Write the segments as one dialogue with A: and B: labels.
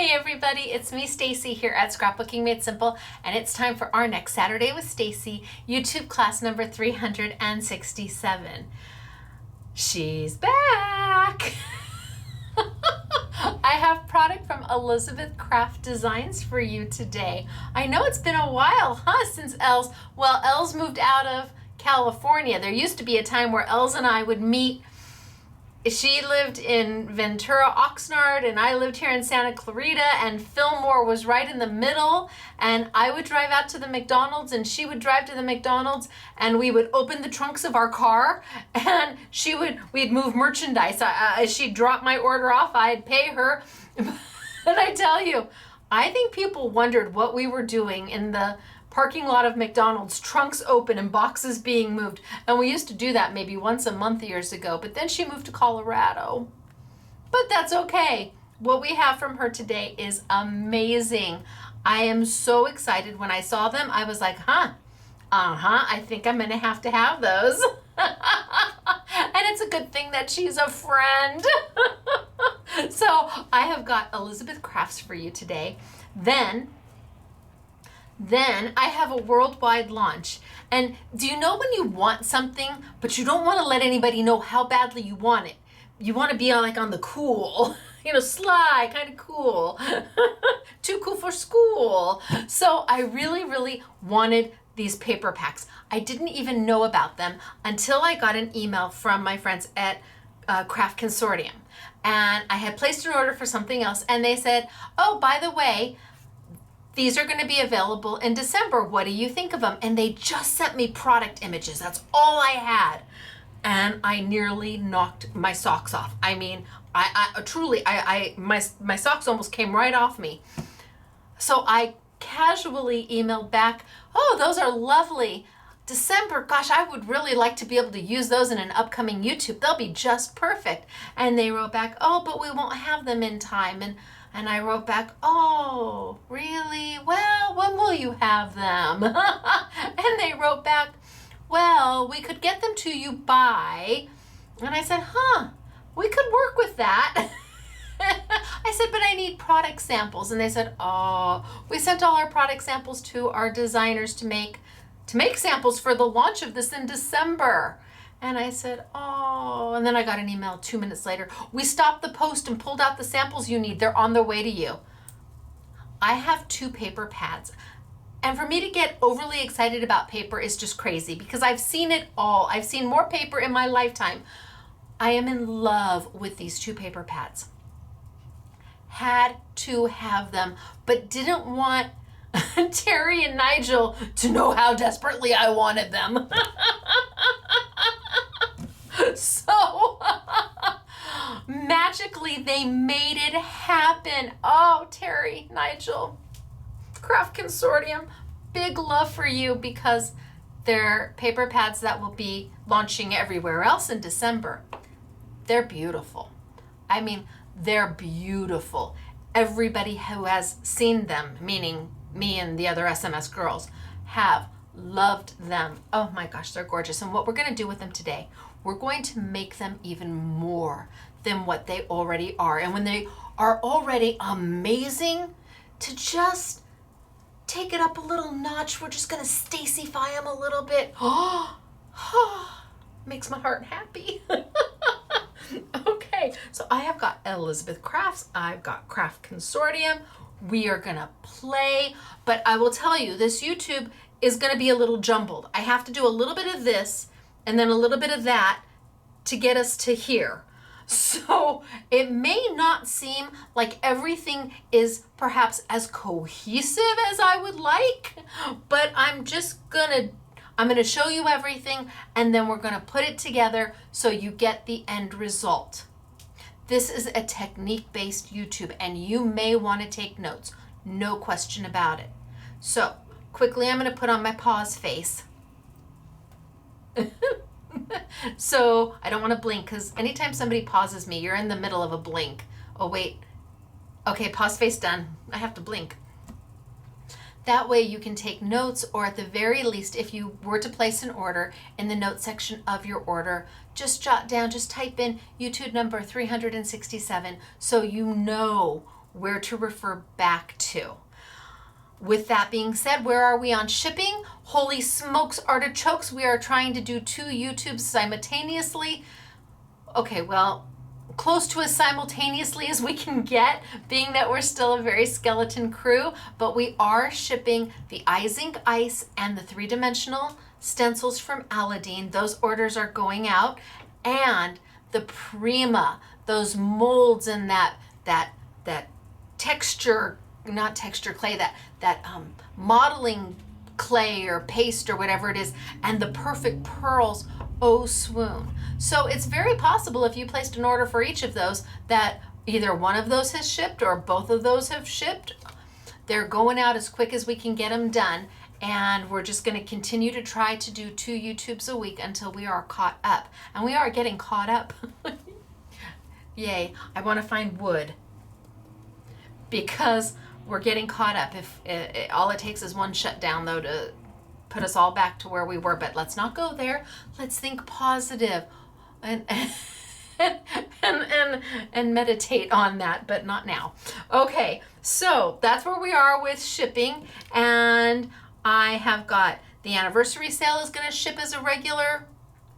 A: Hey everybody, it's me Stacy here at Scrapbooking Made Simple, and it's time for our next Saturday with Stacy YouTube class number 367. She's back! I have product from Elizabeth Craft Designs for you today. I know it's been a while, since Els moved out of California. There used to be a time where Els and I would meet. She lived in Ventura, Oxnard, and I lived here in Santa Clarita, and Fillmore was right in the middle, and I would drive out to the McDonald's and she would drive to the McDonald's, and we would open the trunks of our car, and we'd move merchandise. She'd drop my order off, I'd pay her. And I tell you, I think people wondered what we were doing in the parking lot of McDonald's, trunks open and boxes being moved. And we used to do that maybe once a month years ago, but then she moved to Colorado. But that's okay. What we have from her today is amazing. I am so excited. When I saw them, I was like, I think I'm gonna have to have those. And it's a good thing that she's a friend. So I have got Elizabeth Crafts for you today. Then I have a worldwide launch. And do you know when you want something, but you don't want to let anybody know how badly you want it? You want to be on the cool, sly, kind of cool, too cool for school. So I really, really wanted these paper packs. I didn't even know about them until I got an email from my friends at Craft Consortium. And I had placed an order for something else, and they said, oh, by the way, these are going to be available in December. What do you think of them? And they just sent me product images. That's all I had. And I nearly knocked my socks off. I mean, my socks almost came right off me. So I casually emailed back, oh, those are lovely. December, gosh, I would really like to be able to use those in an upcoming YouTube. They'll be just perfect. And they wrote back, oh, but we won't have them in time. And I wrote back, oh, really? Well, when will you have them? And they wrote back, well, we could get them to you by, and I said, we could work with that. I said, but I need product samples. And they said, oh, we sent all our product samples to our designers to make samples for the launch of this in December. And I said, oh, and then I got an email 2 minutes later. We stopped the post and pulled out the samples you need. They're on their way to you. I have 2 paper pads. And for me to get overly excited about paper is just crazy because I've seen it all. I've seen more paper in my lifetime. I am in love with these 2 paper pads. Had to have them, but didn't want Terry and Nigel to know how desperately I wanted them. So magically they made it happen. Oh, Terry, Nigel, Craft Consortium, big love for you because they're paper pads that will be launching everywhere else in December. They're beautiful. I mean, they're beautiful. Everybody who has seen them, meaning me and the other SMS girls, have loved them. Oh my gosh, they're gorgeous. And what we're going to do with them today, we're going to make them even more than what they already are. And when they are already amazing, to just take it up a little notch, we're just going to Stacyfy them a little bit. Oh, makes my heart happy. Okay, so I have got Elizabeth Crafts. I've got Craft Consortium. We are going to play, but I will tell you, this YouTube is going to be a little jumbled. I have to do a little bit of this and then a little bit of that to get us to here. So it may not seem like everything is perhaps as cohesive as I would like, but I'm gonna show you everything and then we're gonna put it together so you get the end result. This is a technique-based YouTube and you may want to take notes, no question about it. So quickly, I'm gonna put on my pause face. So I don't want to blink because anytime somebody pauses me, you're in the middle of a blink. Oh wait, okay, pause face done. I have to blink. That way you can take notes, or at the very least, if you were to place an order, in the notes section of your order, just jot down, just type in YouTube number 367 so you know where to refer back to. With that being said, where are we on shipping? Holy smokes, artichokes, we are trying to do 2 YouTubes simultaneously. Okay, well, close to as simultaneously as we can get, being that we're still a very skeleton crew, but we are shipping the iZinc Ice and the 3-dimensional stencils from Aladdin. Those orders are going out, and the Prima, those molds and that texture, not texture clay, that modeling clay or paste or whatever it is, and the perfect pearls, oh swoon. So it's very possible if you placed an order for each of those that either one of those has shipped or both of those have shipped. They're going out as quick as we can get them done, and we're just going to continue to try to do 2 YouTubes a week until we are caught up. And we are getting caught up. Yay, I want to find wood, because we're getting caught up. If all it takes is one shutdown, though, to put us all back to where we were. But let's not go there. Let's think positive and meditate on that, but not now. Okay, so that's where we are with shipping, and I have got the anniversary sale is going to ship as a regular.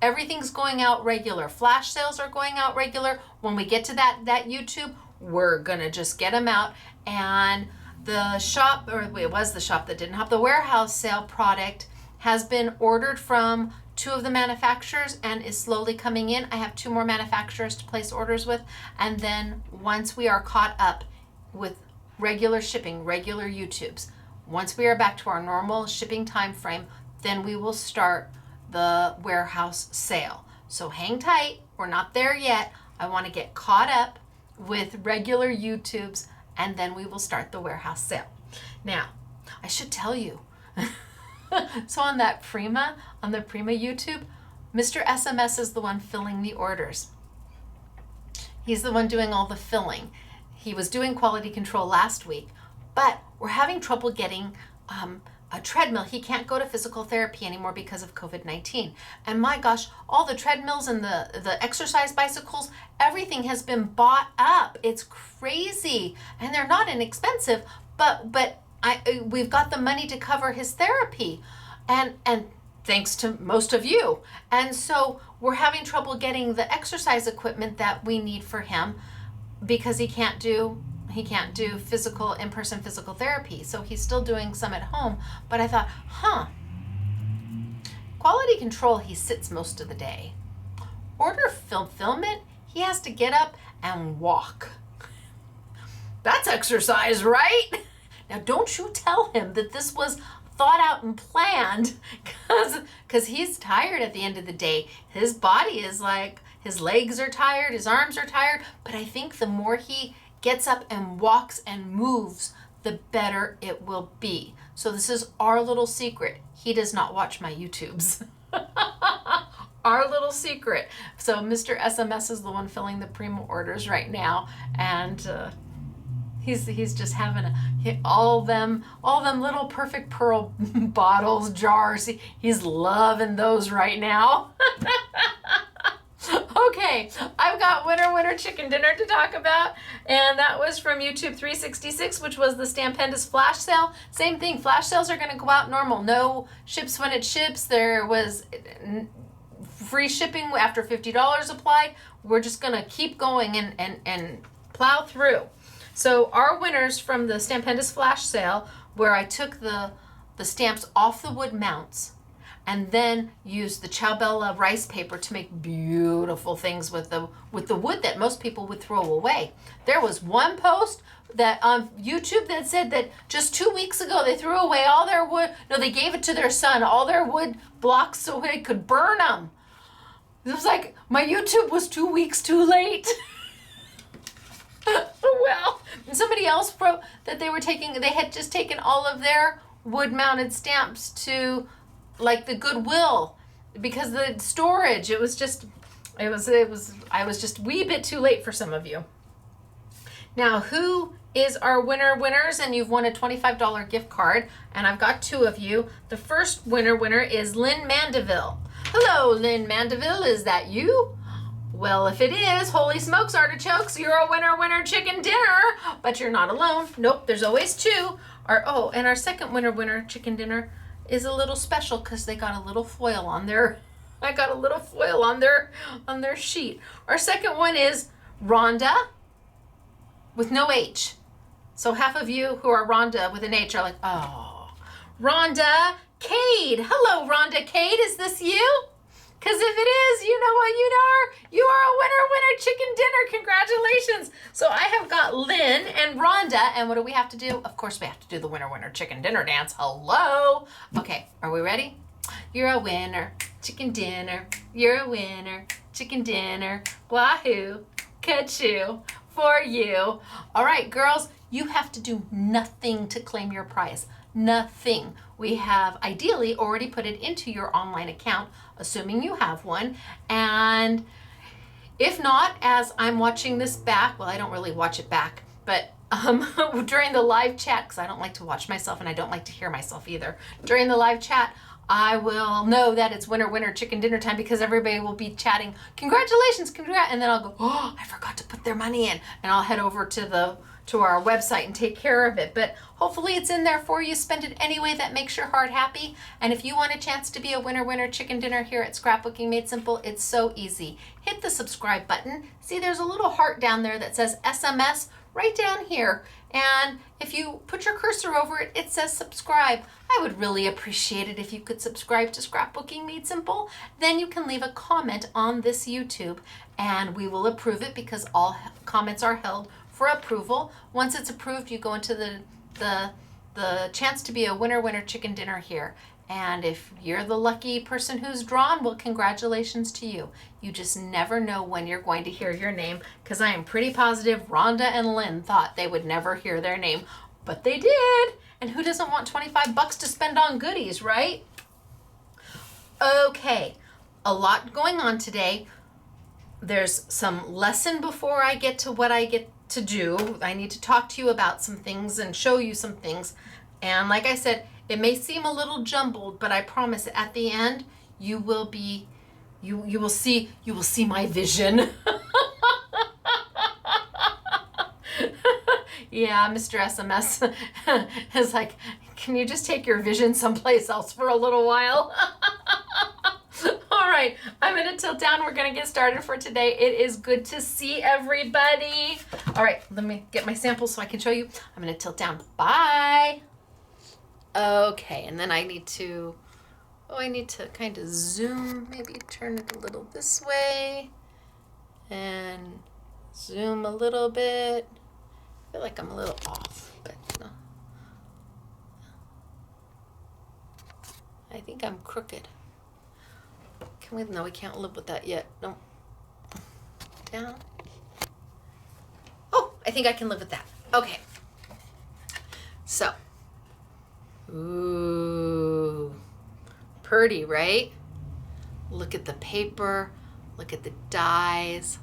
A: Everything's going out regular. Flash sales are going out regular. When we get to that YouTube, we're gonna just get them out. And the shop, or it was the shop that didn't have the warehouse sale product, has been ordered from 2 of the manufacturers and is slowly coming in. I have 2 more manufacturers to place orders with, and then once we are caught up with regular shipping, regular YouTubes, once we are back to our normal shipping time frame, then we will start the warehouse sale. So hang tight, we're not there yet. I want to get caught up with regular YouTubes, and then we will start the warehouse sale. Now, I should tell you, so on the Prima YouTube, Mr. SMS is the one filling the orders. He's the one doing all the filling. He was doing quality control last week, but we're having trouble getting a treadmill. He can't go to physical therapy anymore because of COVID-19. And my gosh, all the treadmills and the exercise bicycles, everything has been bought up. It's crazy. And they're not inexpensive, but we've got the money to cover his therapy. And thanks to most of you. And so we're having trouble getting the exercise equipment that we need for him, because he can't do in-person physical therapy. So he's still doing some at home. But I thought, quality control, he sits most of the day. Order fulfillment, he has to get up and walk. That's exercise, right? Now, don't you tell him that this was thought out and planned, because he's tired at the end of the day. His body is like, his legs are tired, his arms are tired, but I think the more he gets up and walks and moves, the better it will be. So this is our little secret. He does not watch my YouTubes. Our little secret. So Mr. SMS is the one filling the Prima orders right now, and he's just having all them little perfect pearl bottles, jars. He's loving those right now. Okay, I've got winter chicken dinner to talk about, and that was from YouTube 366, which was the Stampendous flash sale. Same thing, flash sales are going to go out normal. No ships when it ships. There was free shipping after $50 applied. We're just going to keep going and plow through. So our winners from the Stampendous flash sale, where I took the stamps off the wood mounts and then used the Ciao rice paper to make beautiful things with the wood that most people would throw away. There was one post that on YouTube that said that just 2 weeks ago they threw away all their wood. No, they gave it to their son, all their wood blocks, so they could burn them. It was like, my YouTube was 2 weeks too late. Well, and somebody else wrote that they had just taken all of their wood-mounted stamps to like the Goodwill, because the storage, I was just a wee bit too late for some of you. Now, who is our winners? And you've won a $25 gift card, and I've got 2 of you. The first winner is Lynn Mandeville. Hello, Lynn Mandeville, is that you? Well, if it is, holy smokes, artichokes, you're a winner chicken dinner. But you're not alone. Nope, there's always two. And our second winner chicken dinner is a little special because they got a little foil on their, I got a little foil on their sheet. Our second one is Rhonda with no H. So half of you who are Rhonda with an H are like, oh, Rhonda Cade. Hello, Rhonda Cade. Is this you? Because if it is, you know what you are. You are a winner chicken dinner. Congratulations. So I have got Lynn and Rhonda. And what do we have to do? Of course, we have to do the winner chicken dinner dance. Hello. Okay, are we ready? You're a winner chicken dinner. You're a winner chicken dinner. Wahoo, ka-choo for you. All right, girls, you have to do nothing to claim your prize. Nothing. We have ideally already put it into your online account, assuming you have one. And if not, as I'm watching this back, well, I don't really watch it back, but during the live chat, because I don't like to watch myself and I don't like to hear myself either, during the live chat, I will know that it's winner chicken dinner time because everybody will be chatting, congratulations, congrats, and then I'll go, oh, I forgot to put their money in, and I'll head over to our website and take care of it. But hopefully it's in there for you. Spend it any way that makes your heart happy. And if you want a chance to be a winner chicken dinner here at Scrapbooking Made Simple, it's so easy. Hit the subscribe button. See, there's a little heart down there that says SMS right down here. And if you put your cursor over it, it says subscribe. I would really appreciate it if you could subscribe to Scrapbooking Made Simple. Then you can leave a comment on this YouTube and we will approve it because all comments are held for approval. Once it's approved, you go into the chance to be a winner chicken dinner here. And if you're the lucky person who's drawn, well, congratulations to you. You just never know when you're going to hear your name, because I am pretty positive Rhonda and Lynn thought they would never hear their name, but they did. And who doesn't want 25 bucks to spend on goodies, right? Okay, a lot going on today. There's some lesson before I get to what I get to do. I need to talk to you about some things and show you some things. And like I said, it may seem a little jumbled, but I promise at the end you will be you will see my vision. Yeah, Mr. SMS is like, can you just take your vision someplace else for a little while? All right, I'm gonna tilt down. We're gonna get started for today. It is good to see everybody. All right, let me get my samples so I can show you. I'm gonna tilt down. Bye. Okay, and then I need to kind of zoom, maybe turn it a little this way and zoom a little bit. I feel like I'm a little off, but no. I think I'm crooked. No, we can't live with that yet. No. Down. Oh, I think I can live with that. Okay. So. Ooh. Pretty, right? Look at the paper. Look at the dyes.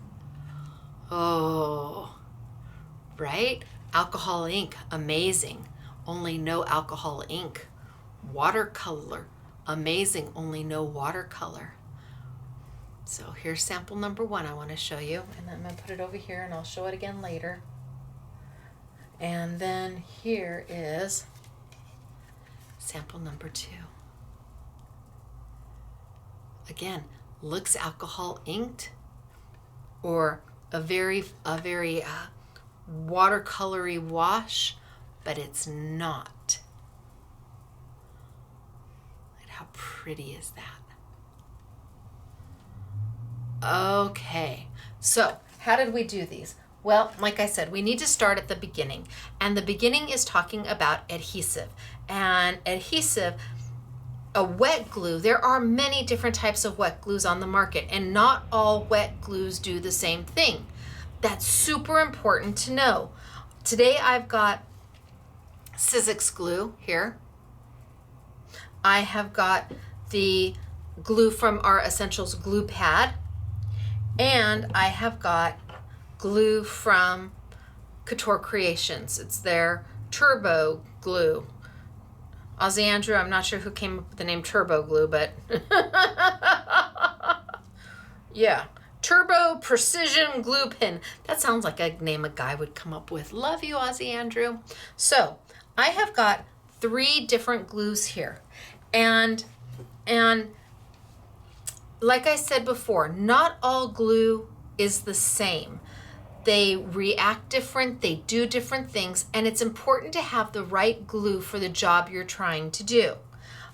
A: Oh. Right? Alcohol ink. Amazing. Only no alcohol ink. Watercolor. Amazing. Only no watercolor. So here's sample number 1 I want to show you, and I'm going to put it over here and I'll show it again later. And then here is sample number 2. Again, looks alcohol inked or a very watercolory wash, but it's not. Look at how pretty is that? Okay, so how did we do these? Well, like I said, we need to start at the beginning. And the beginning is talking about adhesive. And adhesive, a wet glue, there are many different types of wet glues on the market, and not all wet glues do the same thing. That's super important to know. Today I've got Sizzix glue here. I have got the glue from our Essentials glue pad. And I have got glue from Couture Creations. It's their Turbo glue. Ozzy Andrew, I'm not sure who came up with the name Turbo glue, but yeah, Turbo Precision Glue Pen. That sounds like a name a guy would come up with. Love you, Ozzy Andrew. So I have got 3 different glues here. And like I said before, not all glue is the same. They react different, they do different things, and it's important to have the right glue for the job you're trying to do.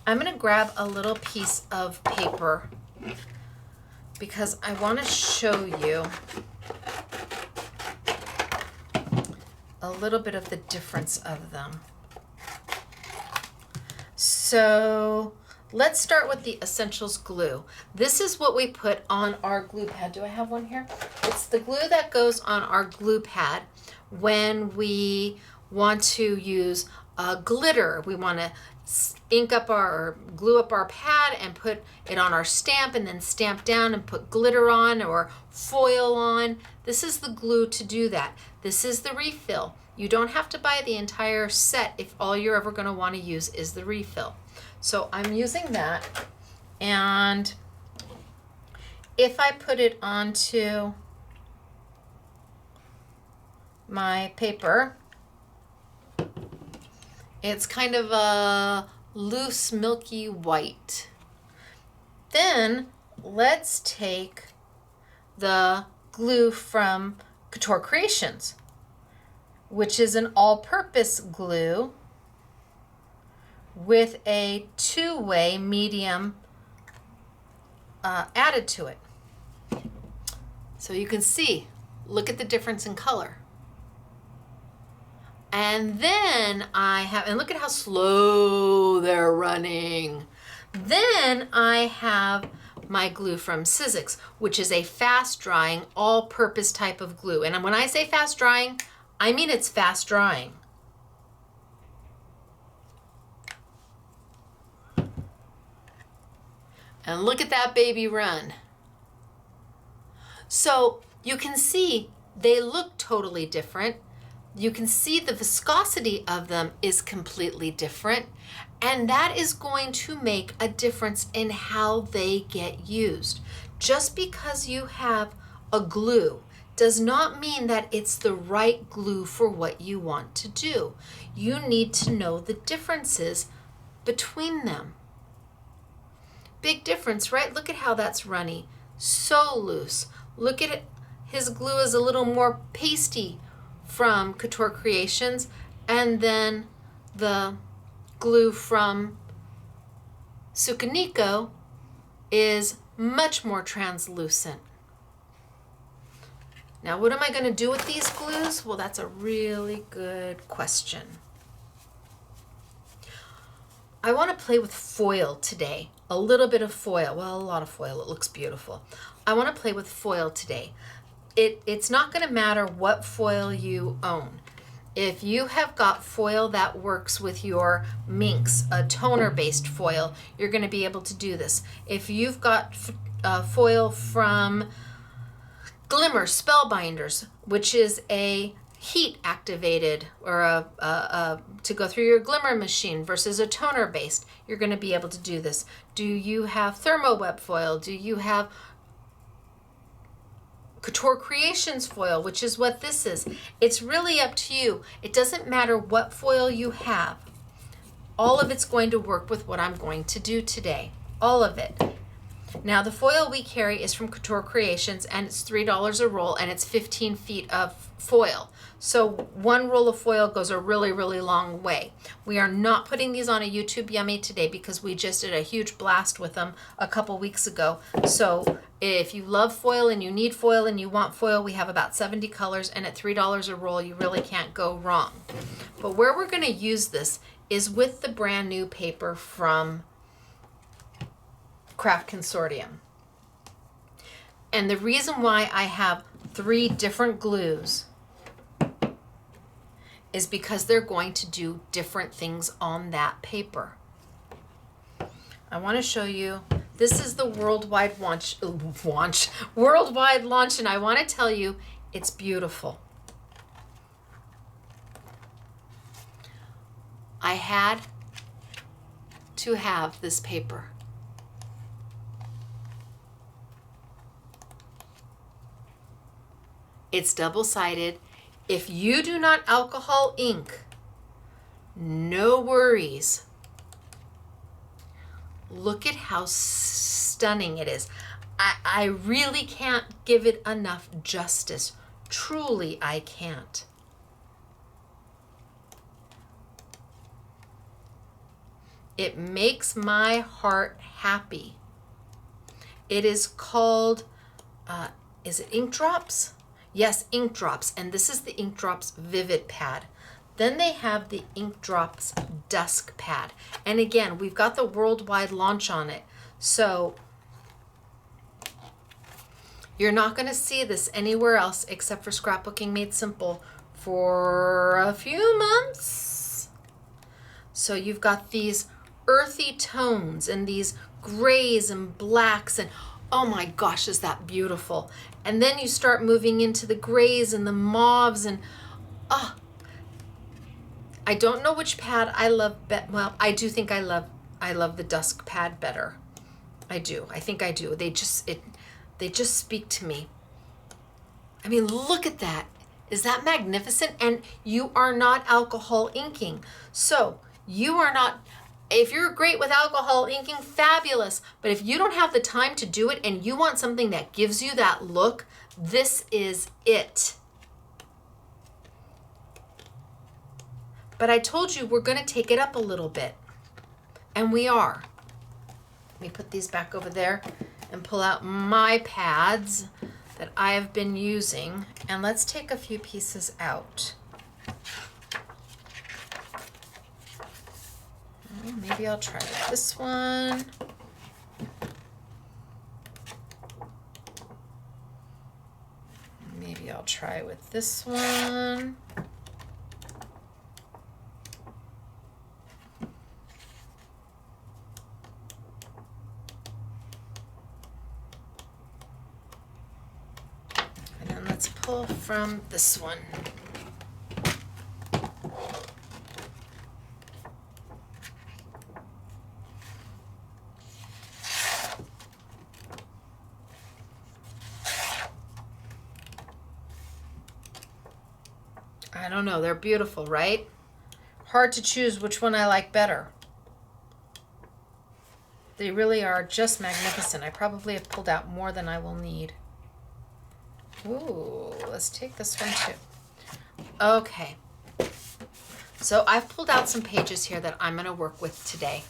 A: I'm going to grab a little piece of paper because I want to show you a little bit of the difference of them. So let's start with the Essentials glue. This is what we put on our glue pad. Do I have one here? It's the glue that goes on our glue pad when we want to use glitter. We want to ink up or glue up our pad and put it on our stamp and then stamp down and put glitter on or foil on. This is the glue to do that. This is the refill. You don't have to buy the entire set if all you're ever going to want to use is the refill. So I'm using that, and if I put it onto my paper, it's kind of a loose, milky white. Then let's take the glue from Couture Creations, which is an all-purpose glue with a 2-way medium added to it. So you can see, look at the difference in color. And then I have, and look at how slow they're running. Then I have my glue from Sizzix, which is a fast drying, all-purpose type of glue. And when I say fast drying, I mean it's fast drying. And look at that baby run. So you can see they look totally different. You can see the viscosity of them is completely different. And that is going to make a difference in how they get used. Just because you have a glue does not mean that it's the right glue for what you want to do. You need to know the differences between them. Big difference, right? Look at how that's runny. So loose. Look at it. His glue is a little more pasty from Couture Creations, and then the glue from Sukaniko is much more translucent. Now, what am I going to do with these glues? Well, that's a really good question. I want to play with foil today. A little bit of foil. Well, a lot of foil. It looks beautiful. I want to play with foil today. It's not going to matter what foil you own. If you have got foil that works with your minks, a toner-based foil, you're going to be able to do this. If you've got foil from Glimmer Spellbinders, which is a heat activated or to go through your glimmer machine versus a toner based, you're going to be able to do this. Do you have ThermoWeb foil? Do you have Couture Creations foil, which is what this is? It's really up to you. It doesn't matter what foil you have. All of it's going to work with what I'm going to do today. All of it. Now, the foil we carry is from Couture Creations, and it's $3 a roll, and it's 15 feet of foil. So one roll of foil goes a really, really long way. We are not putting these on a YouTube Yummy today because we just did a huge blast with them a couple weeks ago. So if you love foil and you need foil and you want foil, we have about 70 colors, and at $3 a roll, you really can't go wrong. But where we're going to use this is with the brand new paper from Craft Consortium. And the reason why I have 3 different glues is because they're going to do different things on that paper. I want to show you, this is the worldwide launch, worldwide launch, and I want to tell you it's beautiful. I had to have this paper. It's double-sided. If you do not alcohol ink, no worries. Look at how stunning it is. I really can't give it enough justice. Truly, I can't. It makes my heart happy. It is called, is it ink drops? Yes, ink drops. And this is the ink drops Vivid Pad. Then they have the ink drops Dusk Pad. And again, we've got the worldwide launch on it. So you're not going to see this anywhere else except for Scrapbooking Made Simple for a few months. So you've got these earthy tones and these grays and blacks, and oh my gosh, is that beautiful. And then you start moving into the grays and the mauves, and I don't know which pad I love well, I do think I love the Dusk Pad better. I do. I think I do. They just speak to me. I mean, look at that. Is that magnificent? And you are not alcohol inking. So you are not, if you're great with alcohol inking, fabulous. But if you don't have the time to do it and you want something that gives you that look, this is it. But I told you we're going to take it up a little bit. And we are. Let me put these back over there and pull out my pads that I've been using. And let's take a few pieces out. Maybe I'll try with this one. Maybe I'll try with this one. And then let's pull from this one. I don't know, they're beautiful, right? Hard to choose which one I like better. They really are just magnificent. I probably have pulled out more than I will need. Ooh, let's take this one too. Okay. So I've pulled out some pages here that I'm going to work with today.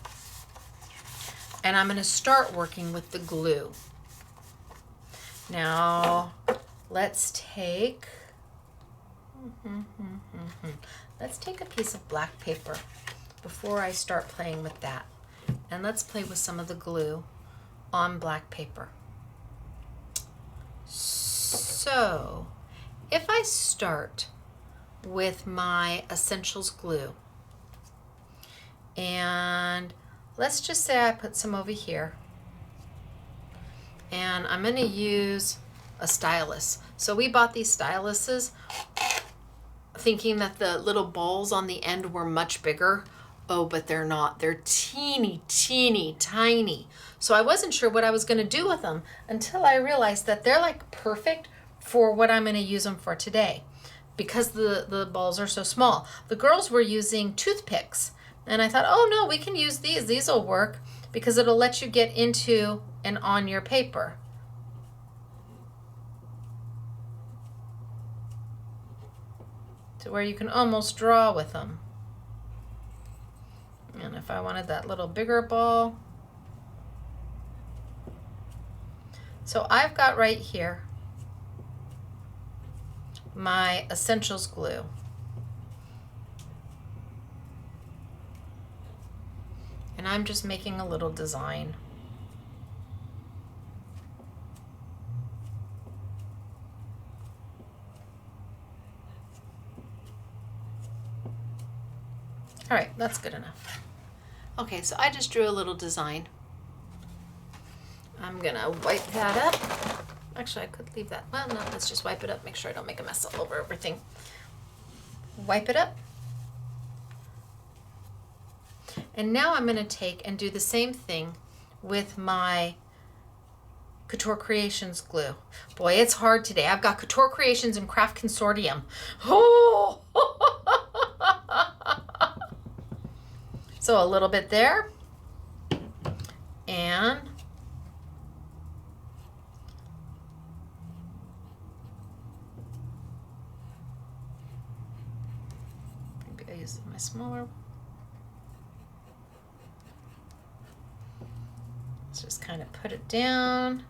A: And I'm going to start working with the glue. Now, let's take a piece of black paper before I start playing with that. And let's play with some of the glue on black paper. So, if I start with my Essentials glue, and let's just say I put some over here, and I'm going to use a stylus. So we bought these styluses thinking that the little balls on the end were much bigger. Oh, but they're not. They're teeny, teeny, tiny. So I wasn't sure what I was going to do with them until I realized that they're like perfect for what I'm going to use them for today because the balls are so small. The girls were using toothpicks, and I thought, oh no, we can use these. These will work because it'll let you get into and on your paper. To where you can almost draw with them. And if I wanted that little bigger ball. So I've got right here my Essentials glue. And I'm just making a little design. All right, that's good enough. Okay, so I just drew a little design. I'm gonna wipe that up. Actually, I could leave that. Well, no, let's just wipe it up. Make sure I don't make a mess all over everything. Wipe it up. And now I'm gonna take and do the same thing with my Couture Creations glue. Boy, it's hard today. I've got Couture Creations and Craft Consortium. Oh! So a little bit there. And maybe I use my smaller. Let's just kind of put it down,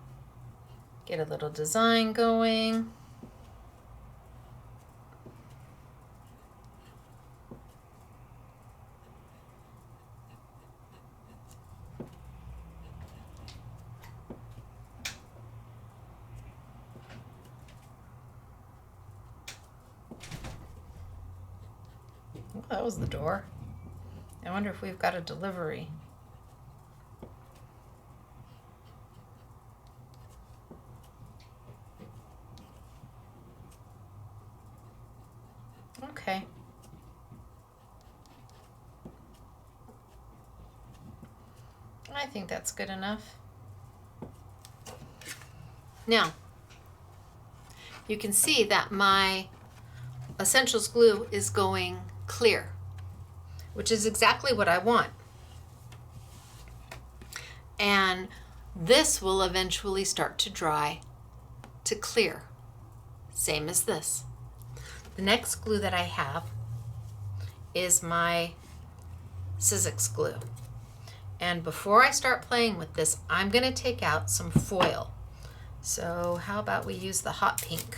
A: get a little design going. Oh, that was the door. I wonder if we've got a delivery. Okay. I think that's good enough. Now, you can see that my Essentials glue is going clear, which is exactly what I want. And this will eventually start to dry to clear, same as this. The next glue that I have is my Sizzix glue. And before I start playing with this, I'm going to take out some foil. So how about we use the hot pink?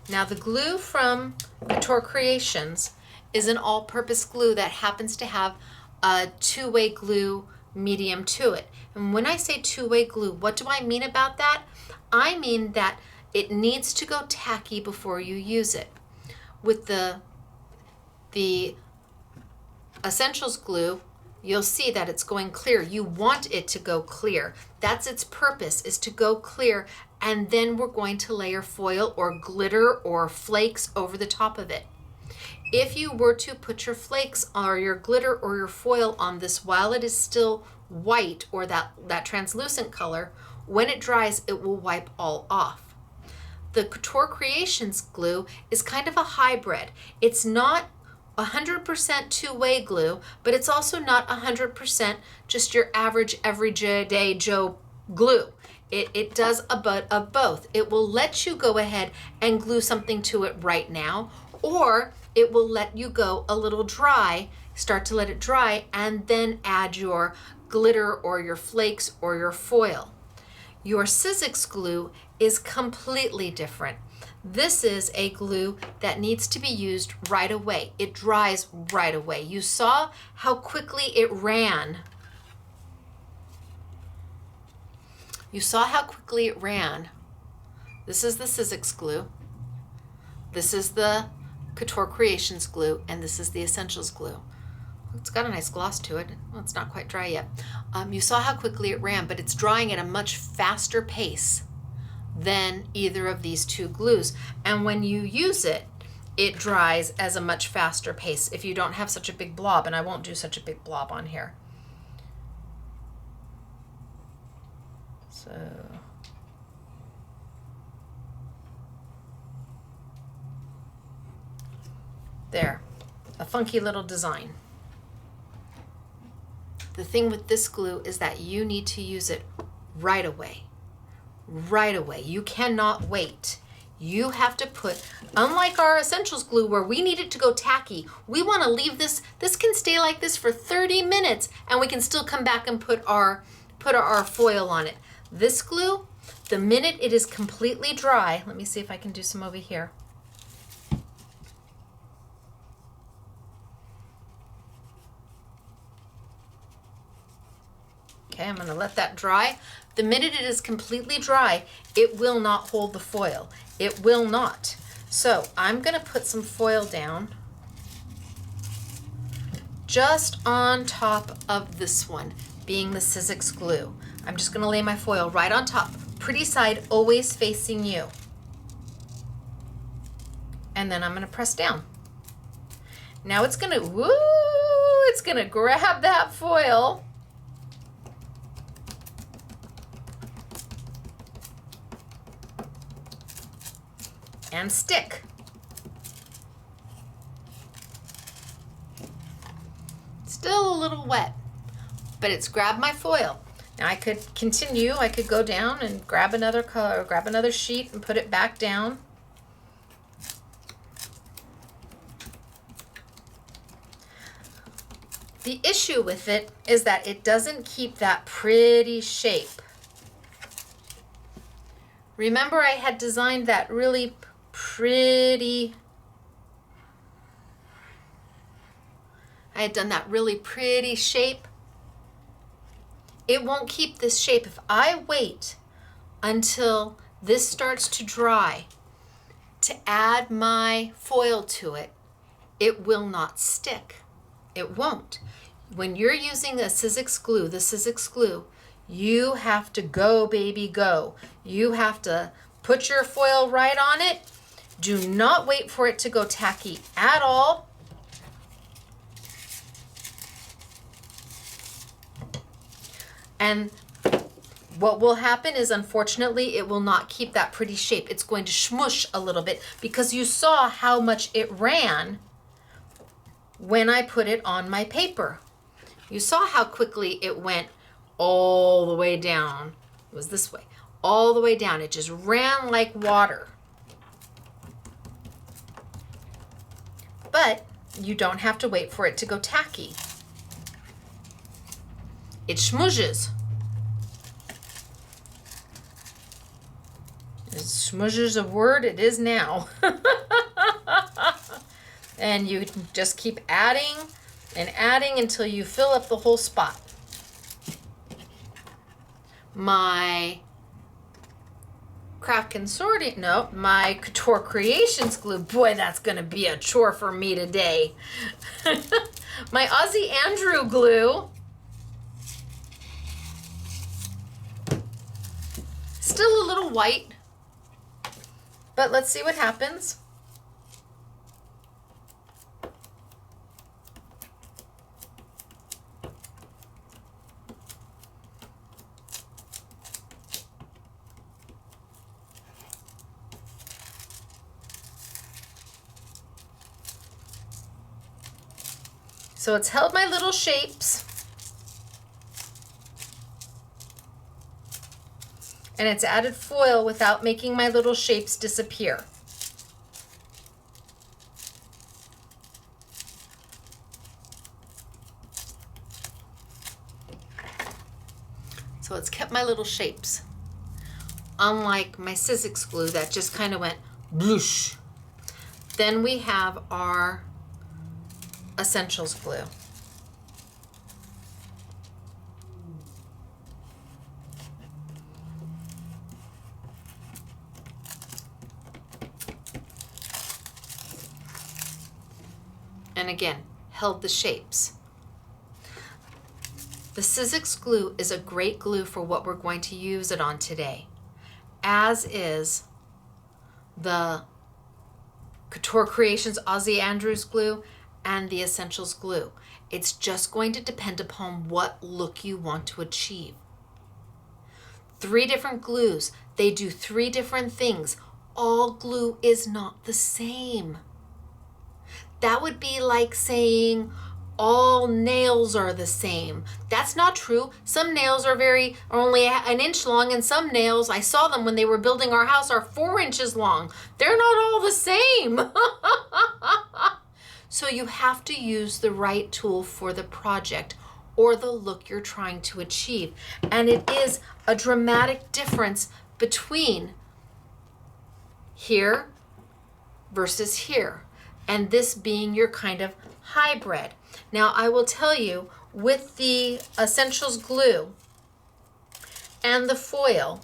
A: Now the glue from Couture Creations is an all-purpose glue that happens to have a two-way glue medium to it. And when I say two-way glue, what do I mean about that? I mean that it needs to go tacky before you use it. With the Essentials glue, you'll see that it's going clear. You want it to go clear. That's its purpose, is to go clear, and then we're going to layer foil or glitter or flakes over the top of it. If you were to put your flakes or your glitter or your foil on this while it is still white or that translucent color, when it dries, it will wipe all off. The Couture Creations glue is kind of a hybrid. It's not 100% two-way glue, but it's also not 100% just your average everyday Joe glue. It does a bit of both. It will let you go ahead and glue something to it right now, or it will let you go a little dry, start to let it dry, and then add your glitter or your flakes or your foil. Your Sizzix glue is completely different. This is a glue that needs to be used right away. It dries right away. You saw how quickly it ran. You saw how quickly it ran. This is the Sizzix glue. This is the Couture Creations glue, and this is the Essentials glue. It's got a nice gloss to it. Well, it's not quite dry yet. You saw how quickly it ran, but it's drying at a much faster pace than either of these two glues. And when you use it, it dries as a much faster pace if you don't have such a big blob, and I won't do such a big blob on here. So there, a funky little design. The thing with this glue is that you need to use it right away. Right away. You cannot wait. You have to put, unlike our Essentials glue where we need it to go tacky, we want to leave this can stay like this for 30 minutes and we can still come back and put our foil on it. This glue, the minute it is completely dry, let me see if I can do some over here. Okay, I'm going to let that dry. The minute it is completely dry, it will not hold the foil. It will not. So I'm going to put some foil down just on top of this one, being the Sizzix glue. I'm just going to lay my foil right on top. Pretty side always facing you. And then I'm gonna press down. Now it's gonna, it's gonna grab that foil and stick. Still a little wet, but it's grabbed my foil. Now I could continue, I could go down and grab another color, grab another sheet and put it back down. The issue with it is that it doesn't keep that pretty shape. Remember, I had designed that really pretty, I had done that really pretty shape. It won't keep this shape. If I wait until this starts to dry to add my foil to it, it will not stick. It won't. When you're using the Sizzix glue, you have to go, baby, go. You have to put your foil right on it. Do not wait for it to go tacky at all. And what will happen is, unfortunately, it will not keep that pretty shape. It's going to smush a little bit because you saw how much it ran when I put it on my paper. You saw how quickly it went all the way down. It was this way, all the way down. It just ran like water. But you don't have to wait for it to go tacky. It smudges. Is smudges a word? It is now. And you just keep adding and adding until you fill up the whole spot. My Craft Consortium, no, my Couture Creations glue. Boy, that's gonna be a chore for me today. My Aussie Andrew glue. Still a little white, but let's see what happens. So it's held my little shapes. And it's added foil without making my little shapes disappear. So it's kept my little shapes. Unlike my Sizzix glue that just kind of went bloosh. Then we have our Essentials glue. And again, held the shapes. The Sizzix glue is a great glue for what we're going to use it on today, as is the Couture Creations Aussie Andrews glue and the Essentials glue. It's just going to depend upon what look you want to achieve. 3 different glues, they do 3 different things. All glue is not the same. That would be like saying all nails are the same. That's not true. Some nails are only an inch long, and some nails, I saw them when they were building our house, are 4 inches long. They're not all the same. So you have to use the right tool for the project or the look you're trying to achieve. And it is a dramatic difference between here versus here, and this being your kind of hybrid. Now I will tell you, with the Essentials glue and the foil,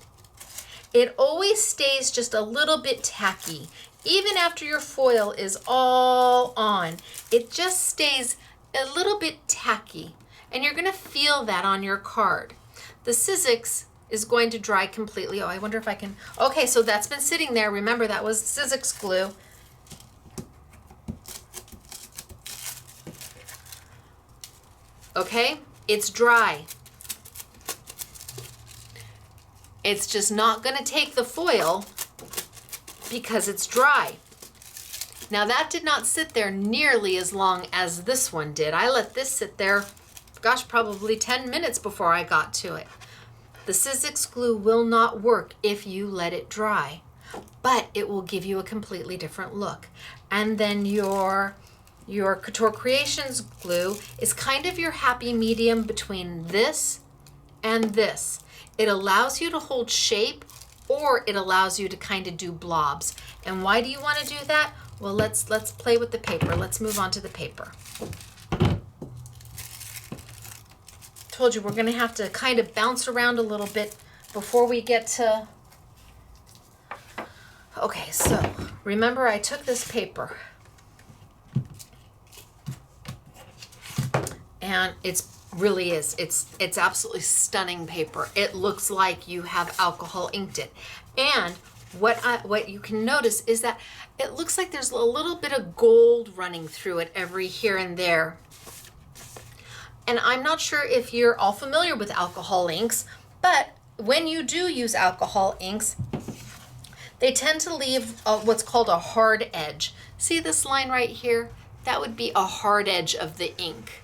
A: it always stays just a little bit tacky. Even after your foil is all on, it just stays a little bit tacky, and you're gonna feel that on your card. The Sizzix is going to dry completely. Oh, I wonder if I can, okay, so that's been sitting there. Remember, that was Sizzix glue. okay? It's dry. It's just not gonna take the foil because it's dry. Now that did not sit there nearly as long as this one did. I let this sit there, gosh, probably 10 minutes before I got to it. The Sizzix glue will not work if you let it dry, but it will give you a completely different look. And then your Couture Creations glue is kind of your happy medium between this and this. It allows you to hold shape, or it allows you to kind of do blobs. And why do you want to do that? Well, let's play with the paper. Let's move on to the paper. Told you we're going to have to kind of bounce around a little bit before we get to... Okay, so remember I took this paper and it's absolutely stunning paper. It looks like you have alcohol inked it. And what you can notice is that it looks like there's a little bit of gold running through it every here and there. And I'm not sure if you're all familiar with alcohol inks, but when you do use alcohol inks, they tend to leave what's called a hard edge. See this line right here? That would be a hard edge of the ink.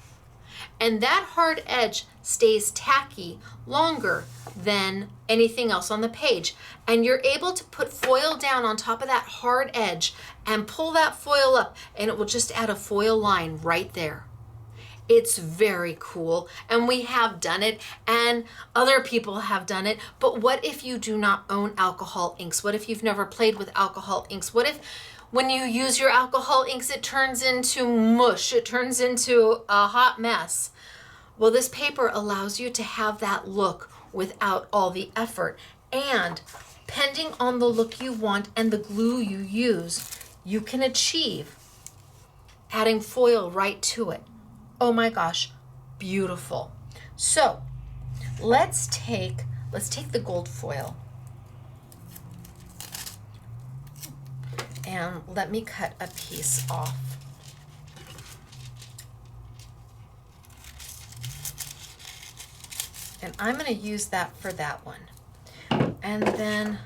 A: And that hard edge stays tacky longer than anything else on the page. And you're able to put foil down on top of that hard edge and pull that foil up, and it will just add a foil line right there. It's very cool, and we have done it, and other people have done it. But what if you do not own alcohol inks? What if you've never played with alcohol inks? What if when you use your alcohol inks, it turns into mush, it turns into a hot mess? Well, this paper allows you to have that look without all the effort. And depending on the look you want and the glue you use, you can achieve adding foil right to it. Oh my gosh, beautiful. So let's take the gold foil and let me cut a piece off. And I'm going to use that for that one. And then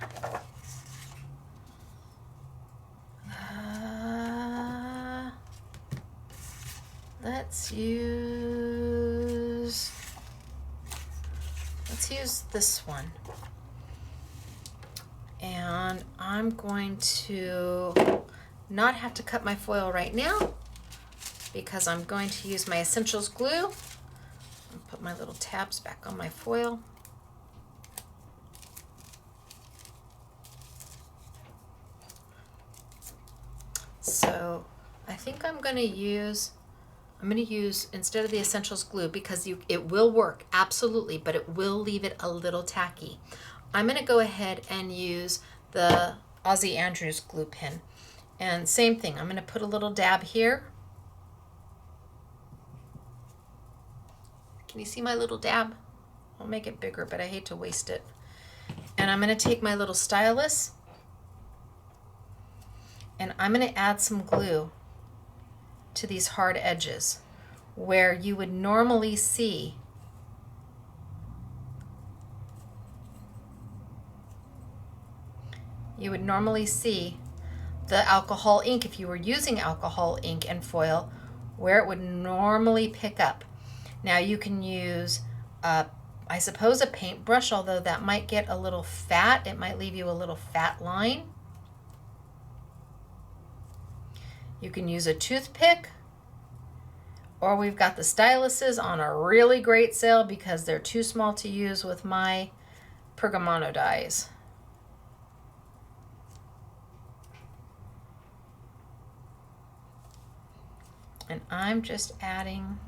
A: let's use this one. And I'm going to not have to cut my foil right now because I'm going to use my Essentials glue. Put my little tabs back on my foil. So I think I'm going to use, instead of the Essentials glue, because it will work, absolutely, but it will leave it a little tacky. I'm going to go ahead and use the Aussie Andrews glue pen. And same thing, I'm going to put a little dab here. Can you see my little dab? I'll make it bigger, but I hate to waste it. And I'm going to take my little stylus and I'm going to add some glue to these hard edges where you would normally see the alcohol ink, if you were using alcohol ink and foil, where it would normally pick up. Now you can use, I suppose, a paintbrush, although that might get a little fat. It might leave you a little fat line. You can use a toothpick, or we've got the styluses on a really great sale because they're too small to use with my Pergamano dies. And I'm just adding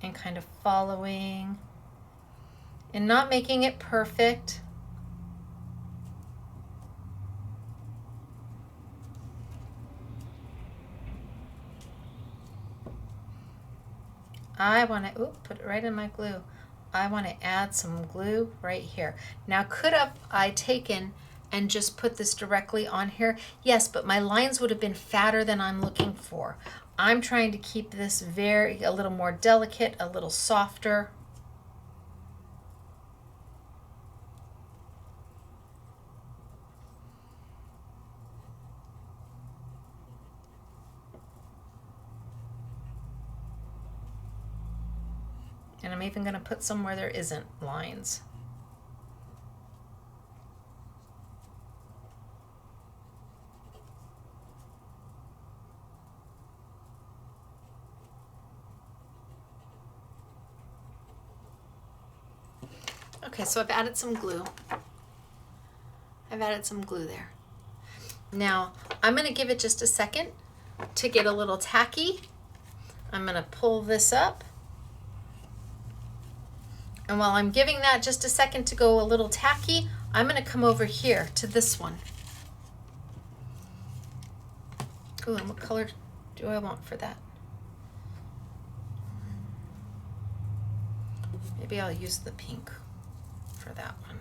A: and kind of following and not making it perfect. I want to, put it right in my glue. I want to add some glue right here. Now, could have I taken and just put this directly on here? Yes, but my lines would have been fatter than I'm looking for. I'm trying to keep this a little more delicate, a little softer. And I'm even going to put some where there isn't lines. Okay, so I've added some glue. I've added some glue there. Now, I'm going to give it just a second to get a little tacky. I'm going to pull this up. And while I'm giving that just a second to go a little tacky, I'm going to come over here to this one. Ooh, and what color do I want for that? Maybe I'll use the pink for that one.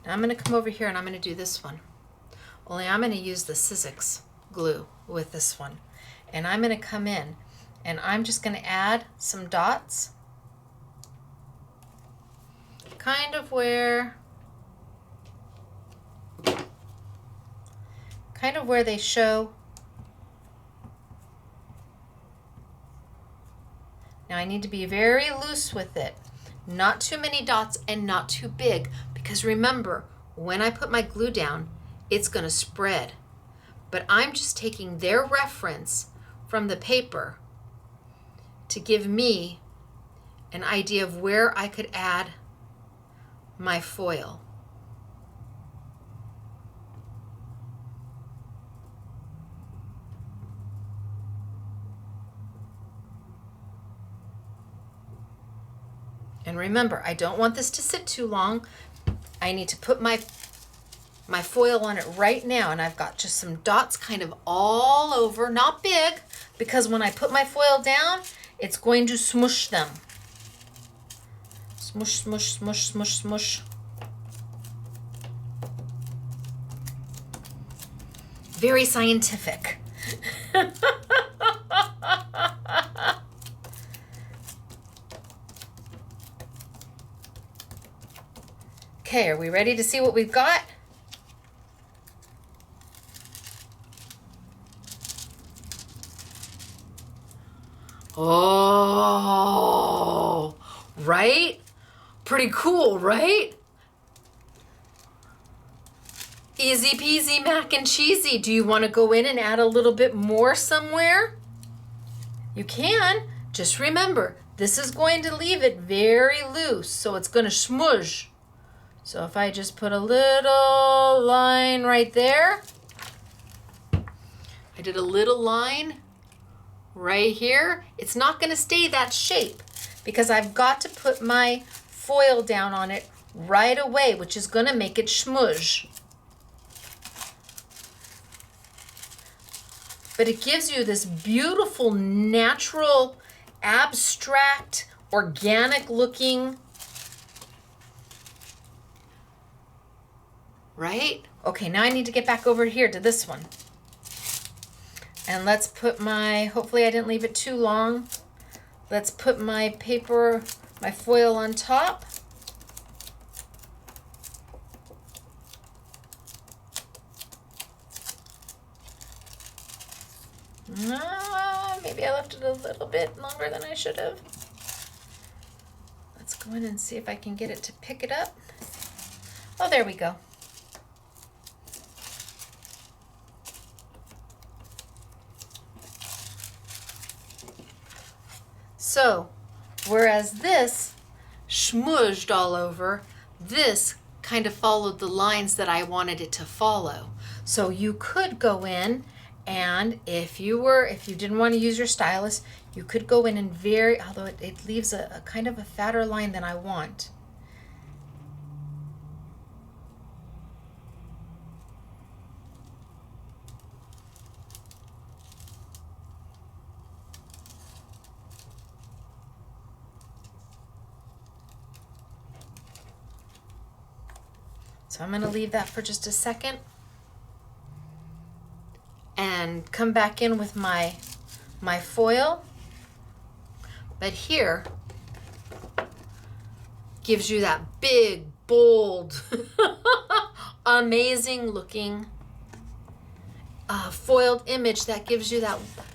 A: Now I'm going to come over here and I'm going to do this one. Only I'm going to use the Sizzix glue with this one. And I'm going to come in and I'm just going to add some dots. Kind of where they show. Now I need to be very loose with it. Not too many dots and not too big, because remember, when I put my glue down, it's going to spread. But I'm just taking their reference from the paper to give me an idea of where I could add my foil. And remember, I don't want this to sit too long. I need to put my foil on it right now, and I've got just some dots kind of all over, not big, because when I put my foil down, it's going to smush them. Smush, smush, smush, smush, smush. Very scientific. Okay, are we ready to see what we've got? Oh, right? Pretty cool, right? Easy peasy mac and cheesy. Do you want to go in and add a little bit more somewhere? You can. Just remember, this is going to leave it very loose, so it's going to smudge. So if I just put a little line right there, I did a little line right here. It's not going to stay that shape because I've got to put my foil down on it right away, which is going to make it smudge. But it gives you this beautiful, natural, abstract, organic looking, right? Okay, now I need to get back over here to this one. And let's put hopefully I didn't leave it too long. Let's put my paper, my foil on top. Maybe I left it a little bit longer than I should have. Let's go in and see if I can get it to pick it up. Oh, there we go. So, whereas this smudged all over, this kind of followed the lines that I wanted it to follow. So you could go in and if you didn't want to use your stylus, you could go in and although it leaves a kind of a fatter line than I want. So I'm going to leave that for just a second and come back in with my foil. But here gives you that big, bold, amazing looking foiled image that gives you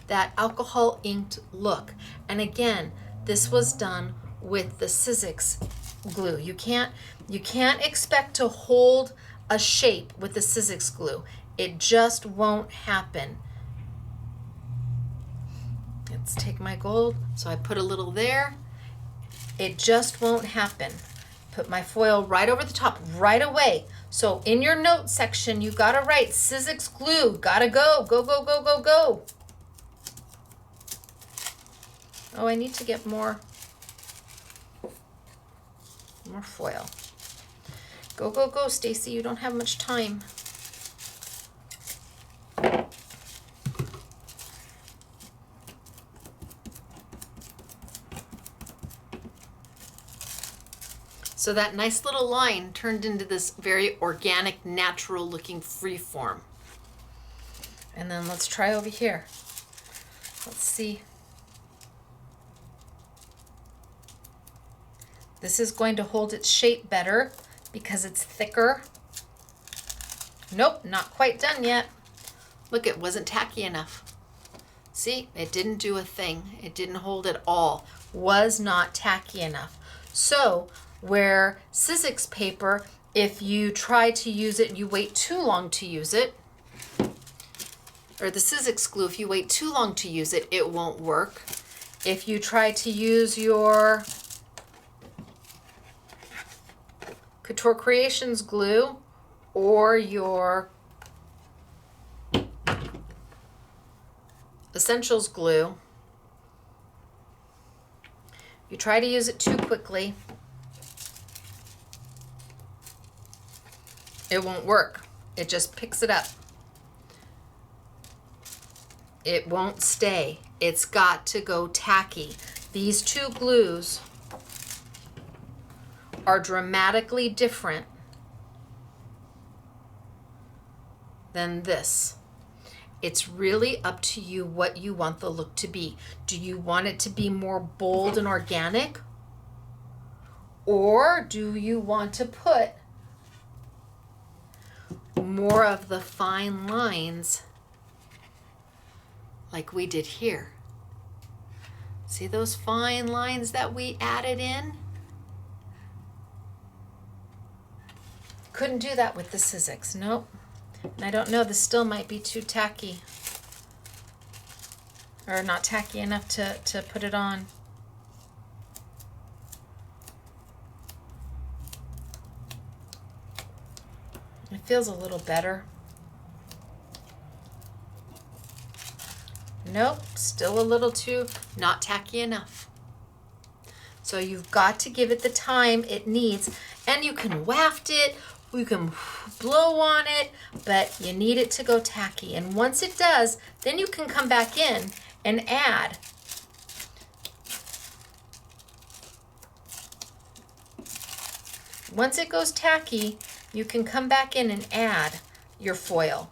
A: that alcohol inked look. And again, this was done with the Sizzix glue. You can't expect to hold a shape with the Sizzix glue. It just won't happen. Let's take my gold. So I put a little there. It just won't happen. Put my foil right over the top right away. So in your note section, you gotta write Sizzix glue. Gotta go, go, go, go, go, go. Oh, I need to get more foil. Go, go, go, Stacy. You don't have much time. So that nice little line turned into this very organic, natural looking free form. And then let's try over here. Let's see. This is going to hold its shape better because it's thicker. Nope, not quite done yet. Look, it wasn't tacky enough. See, it didn't do a thing. It didn't hold at all. Was not tacky enough. So, where Sizzix paper, if you try to use it and you wait too long to use it, or the Sizzix glue, if you wait too long to use it, it won't work. If you try to use your Couture Creations glue or your Essentials glue, you try to use it too quickly, it won't work. It just picks it up. It won't stay. It's got to go tacky. These two glues are dramatically different than this. It's really up to you what you want the look to be. Do you want it to be more bold and organic? Or do you want to put more of the fine lines like we did here? See those fine lines that we added in? Couldn't do that with the Sizzix. Nope. And I don't know, this still might be too tacky. Or not tacky enough to put it on. It feels a little better. Nope, still a little too not tacky enough. So you've got to give it the time it needs, and you can waft it, you can blow on it, but you need it to go tacky. And once it does, then you can come back in and add. Once it goes tacky, you can come back in and add your foil.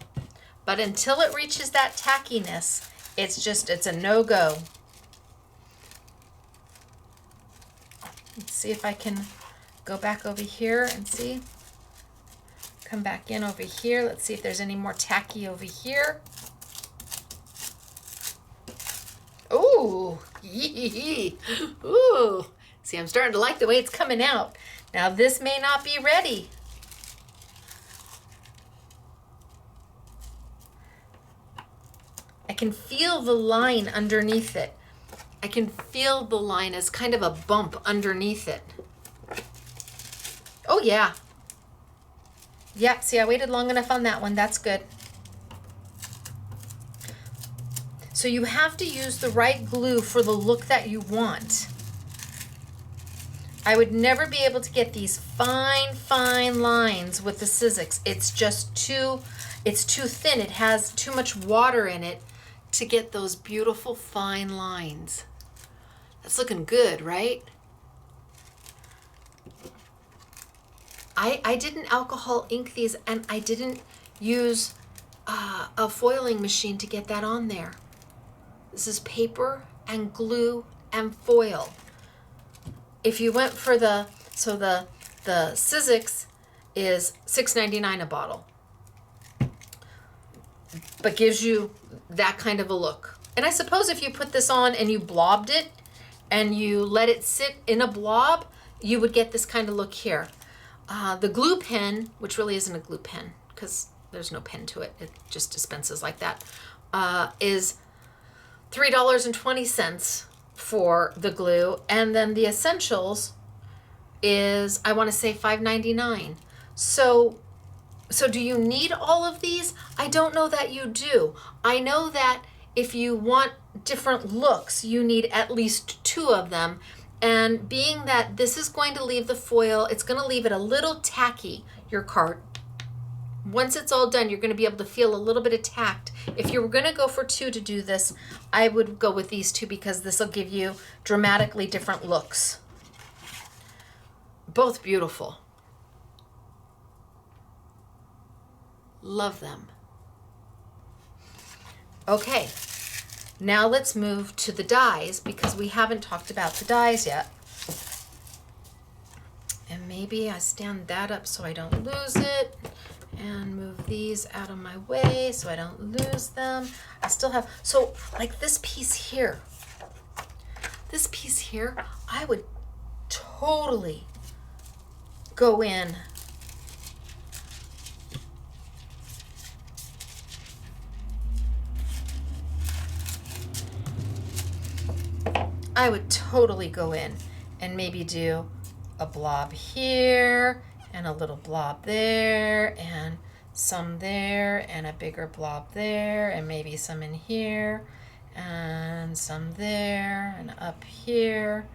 A: But until it reaches that tackiness, it's a no-go. Let's see if I can go back over here and see. Come back in over here. Let's see if there's any more tacky over here. Ooh, ooh. See, I'm starting to like the way it's coming out. Now this may not be ready. I can feel the line underneath it. I can feel the line as kind of a bump underneath it. Oh yeah. Yeah, see, I waited long enough on that one. That's good. So you have to use the right glue for the look that you want. I would never be able to get these fine, fine lines with the Sizzix. It's just it's too thin. It has too much water in it to get those beautiful fine lines. That's looking good, right? I didn't alcohol ink these, and I didn't use a foiling machine to get that on there. This is paper and glue and foil. If you went for the Sizzix is $6.99 a bottle, but gives you that kind of a look. And I suppose if you put this on and you blobbed it and you let it sit in a blob, you would get this kind of look here. The glue pen, which really isn't a glue pen because there's no pen to it, it just dispenses like that, is $3.20 for the glue. And then the essentials is, I want to say, $5.99. So do you need all of these? I don't know that you do. I know that if you want different looks, you need at least 2 of them. And being that this is going to leave the foil, it's going to leave it a little tacky, your card. Once it's all done, you're going to be able to feel a little bit of tact. If you were going to go for 2 to do this, I would go with these 2 because this will give you dramatically different looks. Both beautiful. Love them. Okay, now let's move to the dies because we haven't talked about the dies yet. And maybe I stand that up so I don't lose it, and move these out of my way so I don't lose them. I still have, so like this piece here, I would totally go in and maybe do a blob here and a little blob there and some there and a bigger blob there and maybe some in here and some there and up here.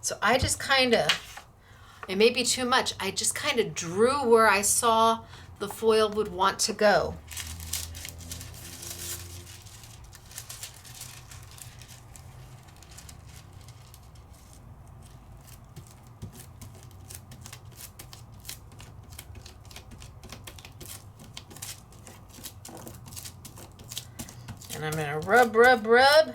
A: So I just kind of, it may be too much, I just kind of drew where I saw the foil would want to go. And I'm gonna rub, rub, rub.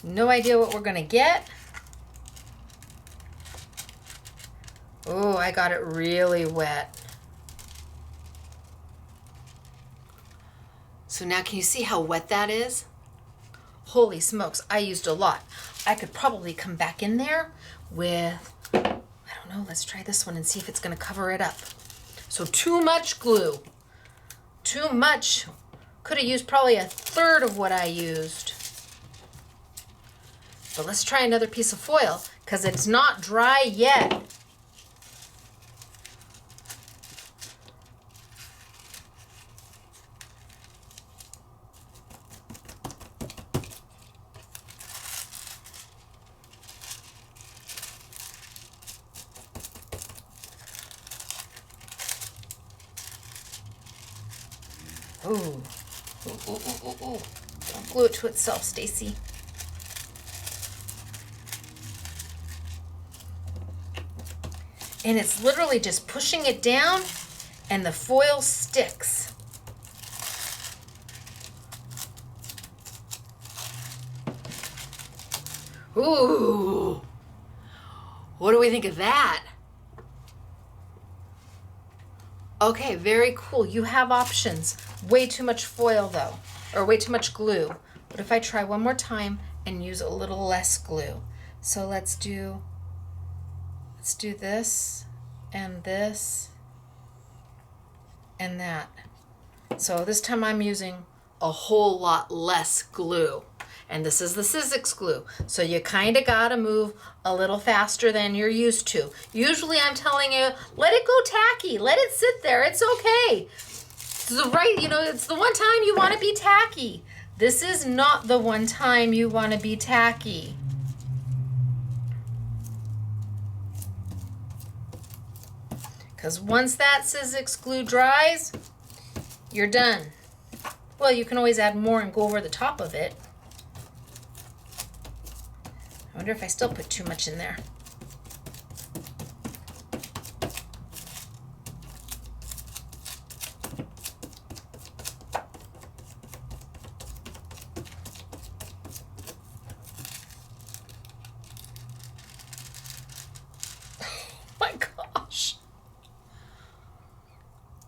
A: No idea what we're gonna get. Oh, I got it really wet. So now can you see how wet that is? Holy smokes, I used a lot. I could probably come back in there with, I don't know, let's try this one and see if it's gonna cover it up. So too much glue. Too much. Could have used probably 1/3 of what I used. But let's try another piece of foil because it's not dry yet. Ooh. Ooh, ooh, ooh, ooh, ooh. Don't glue it to itself, Stacy. And it's literally just pushing it down and the foil sticks. Ooh, what do we think of that? Okay, very cool. You have options. Way too much foil though, or way too much glue. But if I try one more time and use a little less glue. So let's do this and this and that. So this time I'm using a whole lot less glue. And this is the Sizzix glue. So you kind of got to move a little faster than you're used to. Usually I'm telling you, let it go tacky. Let it sit there. It's okay. It's the right, it's the one time you want to be tacky. This is not the one time you want to be tacky. Because once that Sizzix glue dries, you're done. Well, you can always add more and go over the top of it. I wonder if I still put too much in there.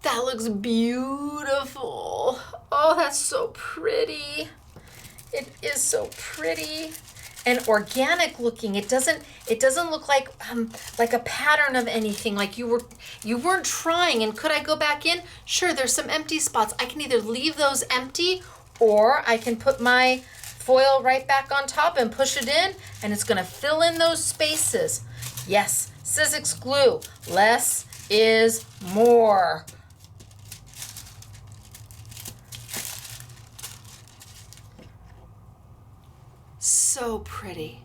A: That looks beautiful. Oh, that's so pretty. It is so pretty and organic looking. It doesn't look like a pattern of anything. Like you weren't trying. And could I go back in? Sure, there's some empty spots. I can either leave those empty or I can put my foil right back on top and push it in, and it's gonna fill in those spaces. Yes, Sizzix glue. Less is more. So pretty.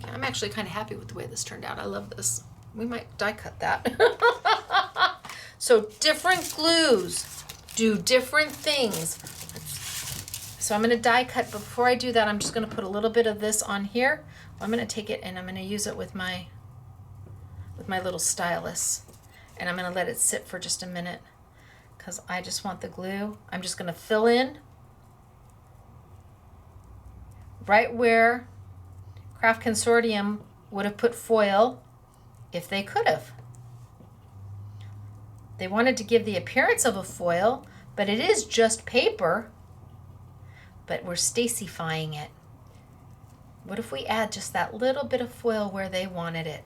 A: I'm actually kind of happy with the way this turned out. I love this. We might die cut that. So different glues do different things. So I'm going to die cut, but before I do that, I'm just going to put a little bit of this on here. I'm going to take it and I'm going to use it with my little stylus. And I'm going to let it sit for just a minute because I just want the glue. I'm just going to fill in right where Craft Consortium would have put foil if they could have. They wanted to give the appearance of a foil, but it is just paper. But we're Stacyfying it. What if we add just that little bit of foil where they wanted it?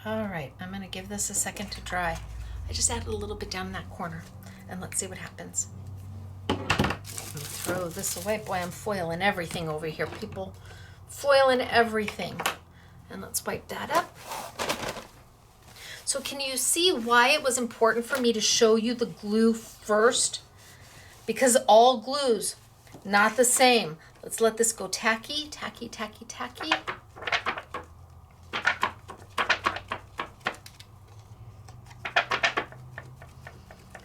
A: All right, I'm gonna give this a second to dry. I just added a little bit down in that corner, and let's see what happens. I'm gonna throw this away. Boy, I'm foiling everything over here, people. Foiling everything. And let's wipe that up. So can you see why it was important for me to show you the glue first? Because all glues, not the same. Let's let this go tacky, tacky, tacky, tacky.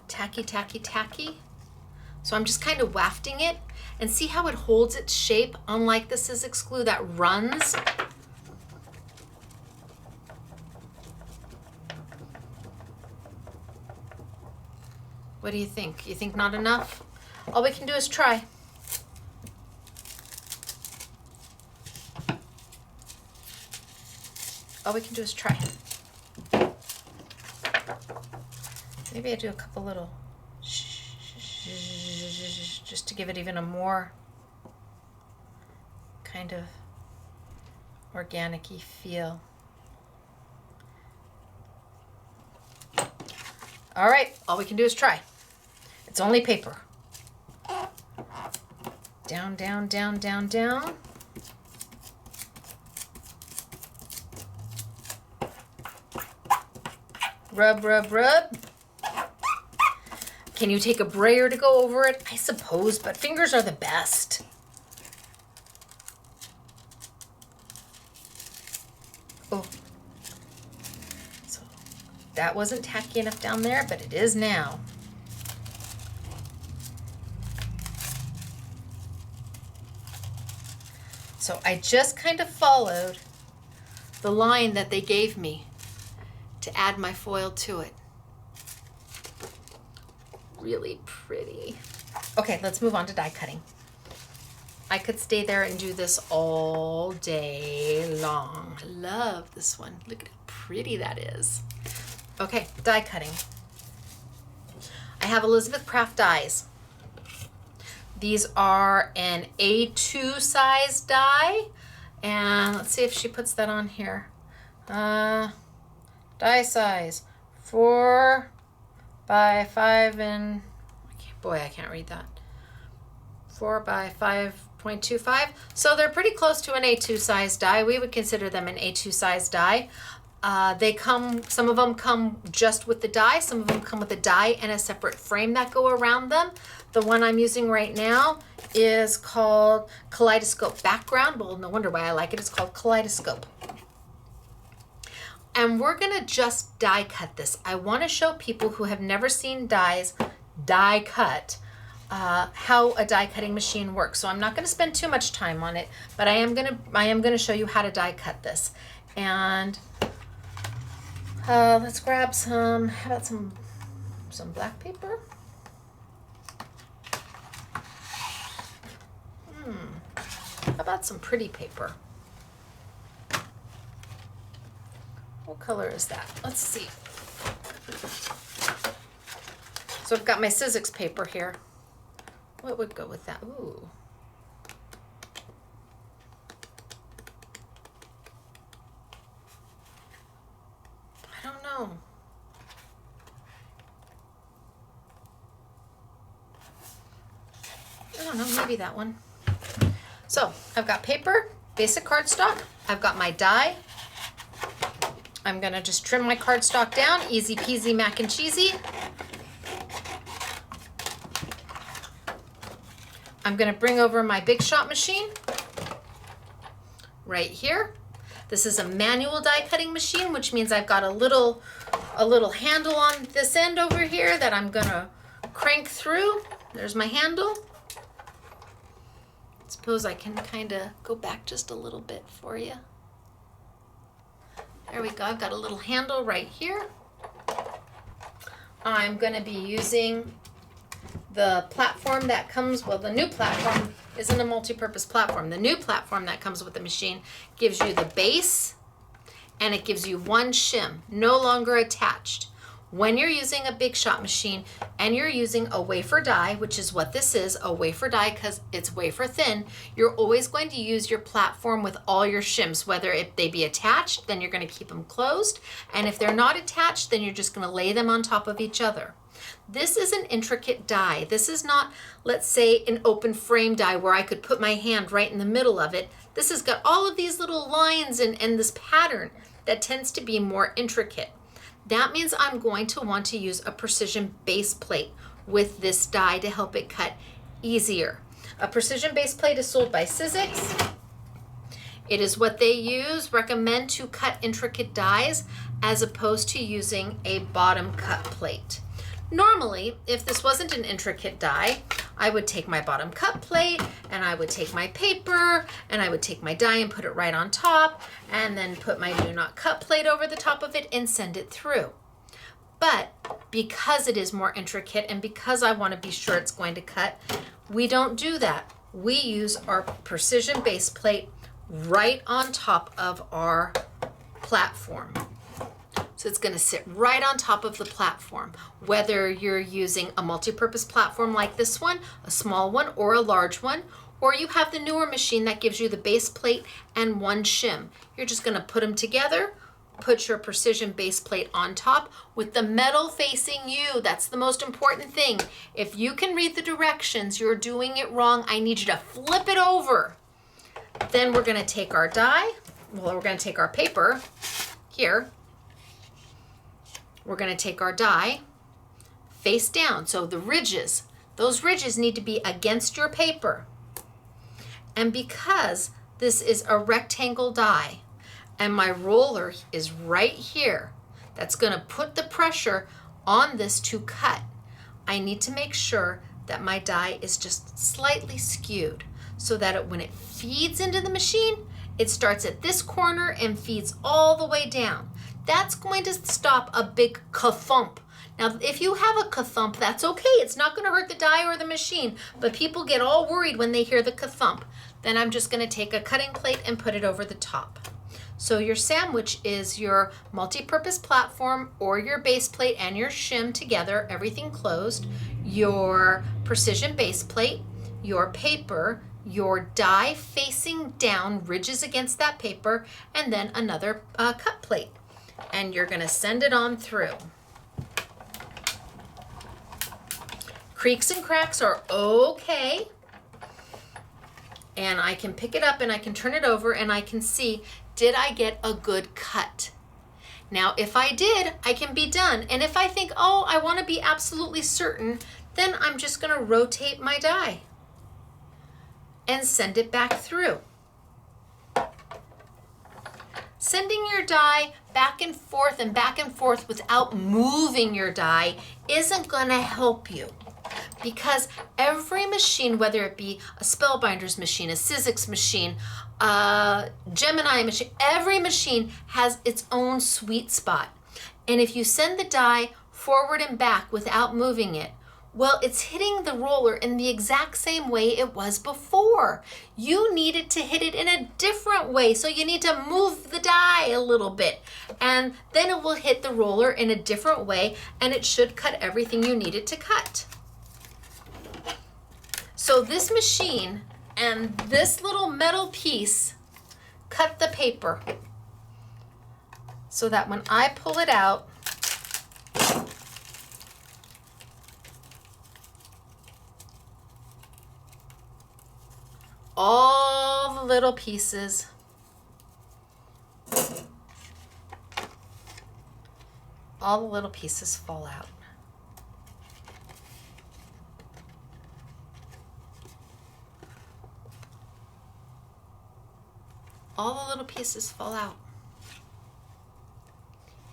A: Tacky, tacky, tacky. So I'm just kind of wafting it, and see how it holds its shape, unlike the Sizzix glue that runs. What do you think? You think not enough? All we can do is try. All we can do is try. Maybe I do a couple little just to give it even a more kind of organic-y feel. All right, all we can do is try. It's only paper. Down, down, down, down, down. Rub, rub, rub. Can you take a brayer to go over it? I suppose, but fingers are the best. Oh. So that wasn't tacky enough down there, but it is now. So I just kind of followed the line that they gave me to add my foil to it. Really pretty. Okay, let's move on to die cutting. I could stay there and do this all day long. I love this one. Look at how pretty that is. Okay, die cutting. I have Elizabeth Craft dies. These are an A2 size die. And let's see if she puts that on here. Die size 4 by 5 and, boy, I can't read that. 4 by 5.25. So they're pretty close to an A2 size die. We would consider them an A2 size die. Some of them come just with the die. Some of them come with a die and a separate frame that go around them. The one I'm using right now is called Kaleidoscope Background. Well, no wonder why I like it. It's called Kaleidoscope. And we're gonna just die cut this. I wanna show people who have never seen dies die cut how a die cutting machine works. So I'm not gonna spend too much time on it, but I am gonna show you how to die cut this. And let's grab some, how about some black paper? How about some pretty paper? What color is that? Let's see. So I've got my Sizzix paper here. What would go with that? Ooh. I don't know. I don't know, maybe that one. So I've got paper, basic cardstock. I've got my die. I'm gonna just trim my cardstock down, easy peasy mac and cheesy. I'm gonna bring over my Big Shot machine right here. This is a manual die cutting machine, which means I've got a little handle on this end over here that I'm gonna crank through. There's my handle. Suppose I can kind of go back just a little bit for you. There we go, I've got a little handle right here. I'm gonna be using the platform that comes, well, the new platform isn't a multi-purpose platform. The new platform that comes with the machine gives you the base and it gives you one shim, no longer attached. When you're using a Big Shot machine and you're using a wafer die, which is what this is, a wafer die because it's wafer thin, you're always going to use your platform with all your shims. Whether if they be attached, then you're going to keep them closed. And if they're not attached, then you're just going to lay them on top of each other. This is an intricate die. This is not, let's say, an open frame die where I could put my hand right in the middle of it. This has got all of these little lines and this pattern that tends to be more intricate. That means I'm going to want to use a precision base plate with this die to help it cut easier. A precision base plate is sold by Sizzix. It is what they recommend to cut intricate dies as opposed to using a bottom cut plate. Normally, if this wasn't an intricate die, I would take my bottom cut plate and I would take my paper and I would take my die and put it right on top and then put my do not cut plate over the top of it and send it through. But because it is more intricate and because I want to be sure it's going to cut, we don't do that. We use our precision base plate right on top of our platform. So it's going to sit right on top of the platform. Whether you're using a multi-purpose platform like this one, a small one or a large one, or you have the newer machine that gives you the base plate and one shim. You're just going to put them together, put your precision base plate on top with the metal facing you. That's the most important thing. If you can read the directions, you're doing it wrong. I need you to flip it over. Then we're going to take our die. Well, we're going to take our paper here. We're going to take our die face down. So the ridges, those ridges need to be against your paper. And because this is a rectangle die and my roller is right here, that's going to put the pressure on this to cut. I need to make sure that my die is just slightly skewed so that when it feeds into the machine, it starts at this corner and feeds all the way down. That's going to stop a big ka-thump. Now, if you have a ka-thump, that's okay. It's not going to hurt the die or the machine, but people get all worried when they hear the ka-thump. Then I'm just going to take a cutting plate and put it over the top. So your sandwich is your multi-purpose platform or your base plate and your shim together, everything closed, your precision base plate, your paper, your die facing down, ridges against that paper, and then another cut plate. And you're going to send it on through. Creaks and cracks are okay. And I can pick it up and I can turn it over and I can see, did I get a good cut? Now, if I did, I can be done. And if I think, oh, I want to be absolutely certain, then I'm just going to rotate my die and send it back through. Sending your die back and forth without moving your die isn't going to help you, because every machine, whether it be a Spellbinders machine, a Sizzix machine, a Gemini machine, every machine has its own sweet spot. And if you send the die forward and back without moving it, well, it's hitting the roller in the exact same way it was before. You needed to hit it in a different way, so you need to move the die a little bit, and then it will hit the roller in a different way, and it should cut everything you need it to cut. So this machine and this little metal piece cut the paper so that when I pull it out, all the little pieces fall out. All the little pieces fall out.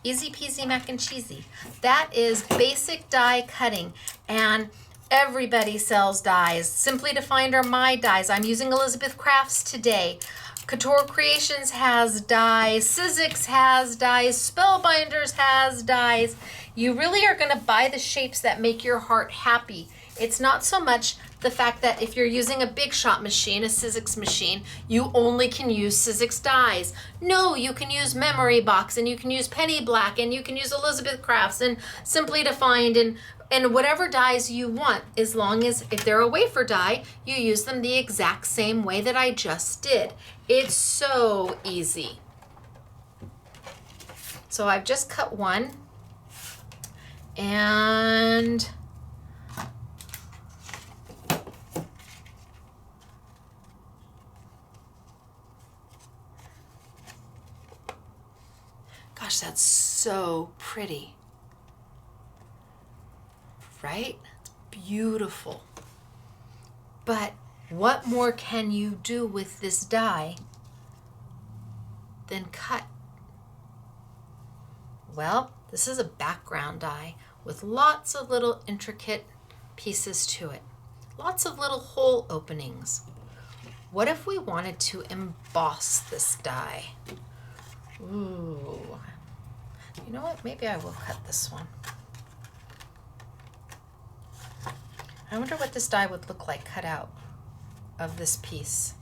A: Easy peasy mac and cheesy. That is basic die cutting, and everybody sells dies. Simply Defined are my dies. I'm using Elizabeth Crafts today. Couture Creations has dies. Sizzix has dies. Spellbinders has dies. You really are going to buy the shapes that make your heart happy. It's not so much the fact that if you're using a Big Shot machine, a Sizzix machine, you only can use Sizzix dies. No, you can use Memory Box, and you can use Penny Black, and you can use Elizabeth Crafts and Simply Defined, and whatever dies you want, as long as if they're a wafer die, you use them the exact same way that I just did. It's so easy. So I've just cut one, and gosh, that's so pretty, right? It's beautiful. But what more can you do with this die than cut? Well, this is a background die with lots of little intricate pieces to it. Lots of little hole openings. What if we wanted to emboss this die? Ooh. You know what? Maybe I will cut this one. I wonder what this die would look like cut out of this piece.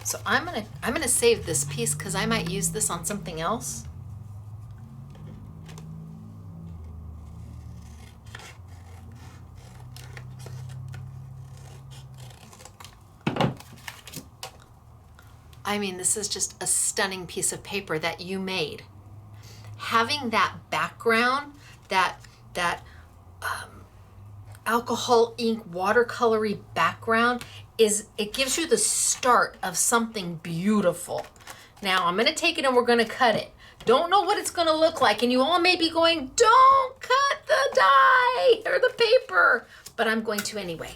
A: So I'm gonna save this piece because I might use this on something else. I mean, this is just a stunning piece of paper that you made. Having that background, that alcohol ink watercolory background, it gives you the start of something beautiful. Now I'm gonna take it and we're gonna cut it. Don't know what it's gonna look like, and you all may be going, don't cut the die or the paper, but I'm going to anyway.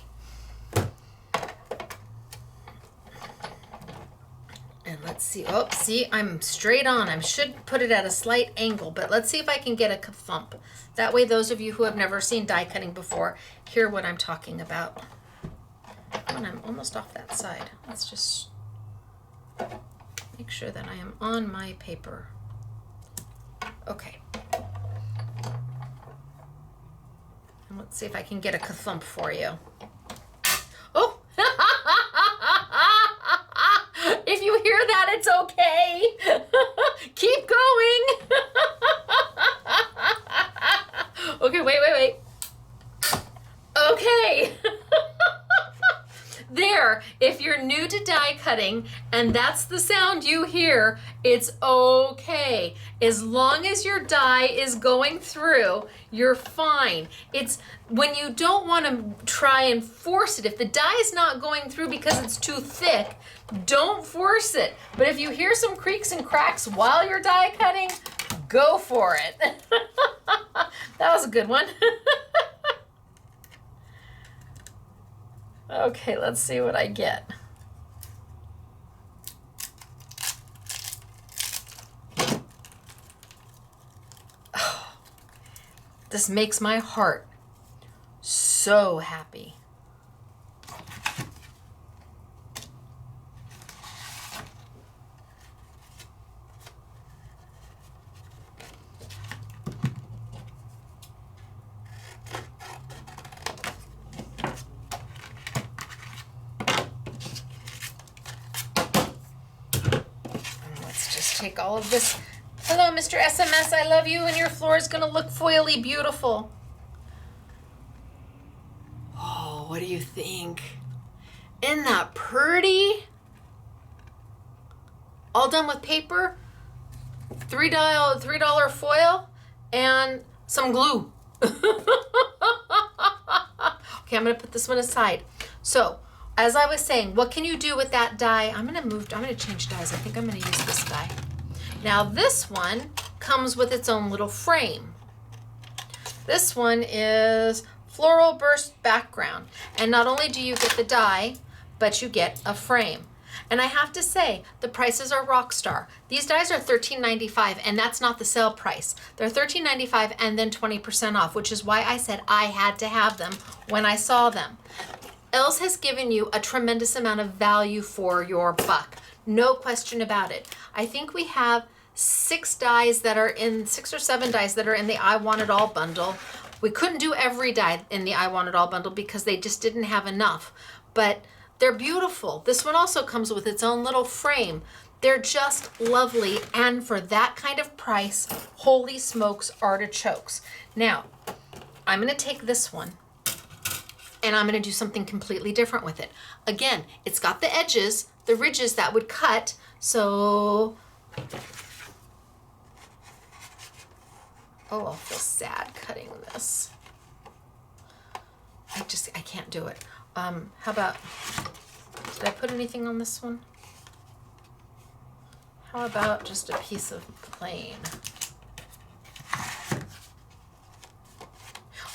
A: And let's see, oh, see, I'm straight on. I should put it at a slight angle, but let's see if I can get a thump. That way those of you who have never seen die cutting before hear what I'm talking about. And I'm almost off that side. Let's just make sure that I am on my paper. Okay. And let's see if I can get a thump for you. Oh! If you hear that, it's okay. Keep going. Okay, wait. Okay. There, if you're new to die cutting and that's the sound you hear, it's okay. As long as your die is going through, you're fine. It's when you don't want to try and force it. If the die is not going through because it's too thick, don't force it. But if you hear some creaks and cracks while you're die cutting, go for it. That was a good one. Okay, let's see what I get. Oh, this makes my heart so happy. Take all of this. Hello, Mr. SMS, I love you, and your floor is going to look foily beautiful. Oh, what do you think? Isn't that pretty? All done with paper, $3 foil, and some glue. Okay, I'm going to put this one aside. So, as I was saying, what can you do with that die? I'm going to change dies. I think I'm going to use this die. Now this one comes with its own little frame. This one is Floral Burst Background. And not only do you get the die, but you get a frame. And I have to say, the prices are rock star. These dies are $13.95, and that's not the sale price. They're $13.95 and then 20% off, which is why I said I had to have them when I saw them. Elle's has given you a tremendous amount of value for your buck. No question about it. I think we have 6 or 7 dies that are in the I Want It All bundle. We couldn't do every die in the I Want It All bundle because they just didn't have enough, but they're beautiful. This one also comes with its own little frame. They're just lovely, and for that kind of price, holy smokes, artichokes. Now, I'm gonna take this one and I'm gonna do something completely different with it. Again, it's got the edges, the ridges that would cut, so, oh, I'll feel sad cutting this. I can't do it. How about, did I put anything on this one? How about just a piece of plain?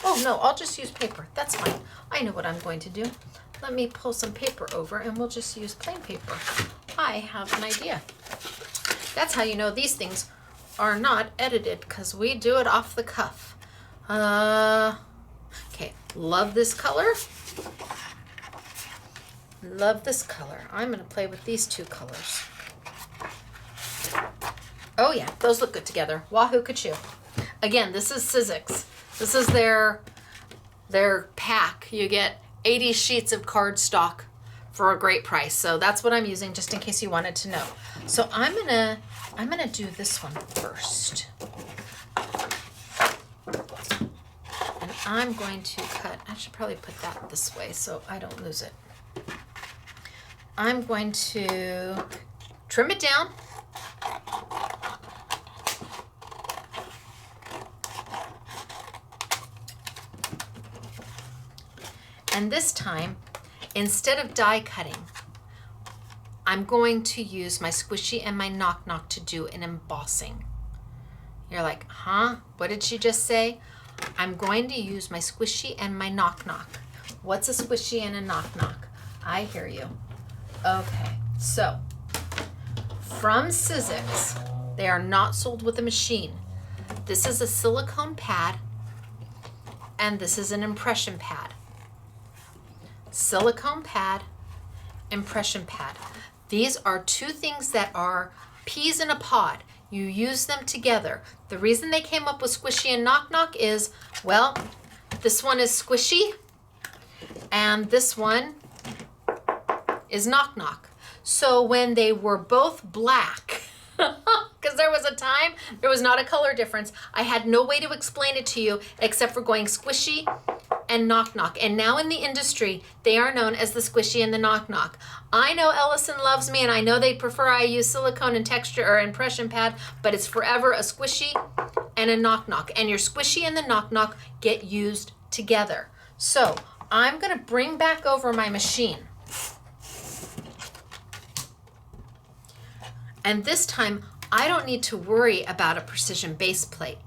A: Oh no, I'll just use paper. That's fine. I know what I'm going to do. Let me pull some paper over and we'll just use plain paper. I have an idea. That's how you know these things are not edited, because we do it off the cuff. Okay, love this color. Love this color. I'm gonna play with these 2 colors. Oh yeah, those look good together. Wahoo Kachoo. Again, this is Sizzix. This is their pack. You get 80 sheets of cardstock for a great price. So that's what I'm using, just in case you wanted to know. So I'm gonna do this one first. And I'm going to cut, I should probably put that this way so I don't lose it. I'm going to trim it down. And this time, instead of die cutting, I'm going to use my squishy and my knock knock to do an embossing. You're like, huh? What did she just say? I'm going to use my squishy and my knock knock. What's a squishy and a knock knock? I hear you. Okay, so from Sizzix, they are not sold with a machine. This is a silicone pad and this is an impression pad. Silicone pad, impression pad. These are 2 things that are peas in a pod. You use them together. The reason they came up with squishy and knock knock is, well, this one is squishy and this one is knock knock. So when they were both black, because there was a time there was not a color difference, I had no way to explain it to you except for going squishy and Knock Knock. And now in the industry, they are known as the Squishy and the Knock Knock. I know Ellison loves me, and I know they'd prefer I use silicone and texture or impression pad, but it's forever a Squishy and a Knock Knock. And your Squishy and the Knock Knock get used together. So I'm gonna bring back over my machine. And this time, I don't need to worry about a precision base plate.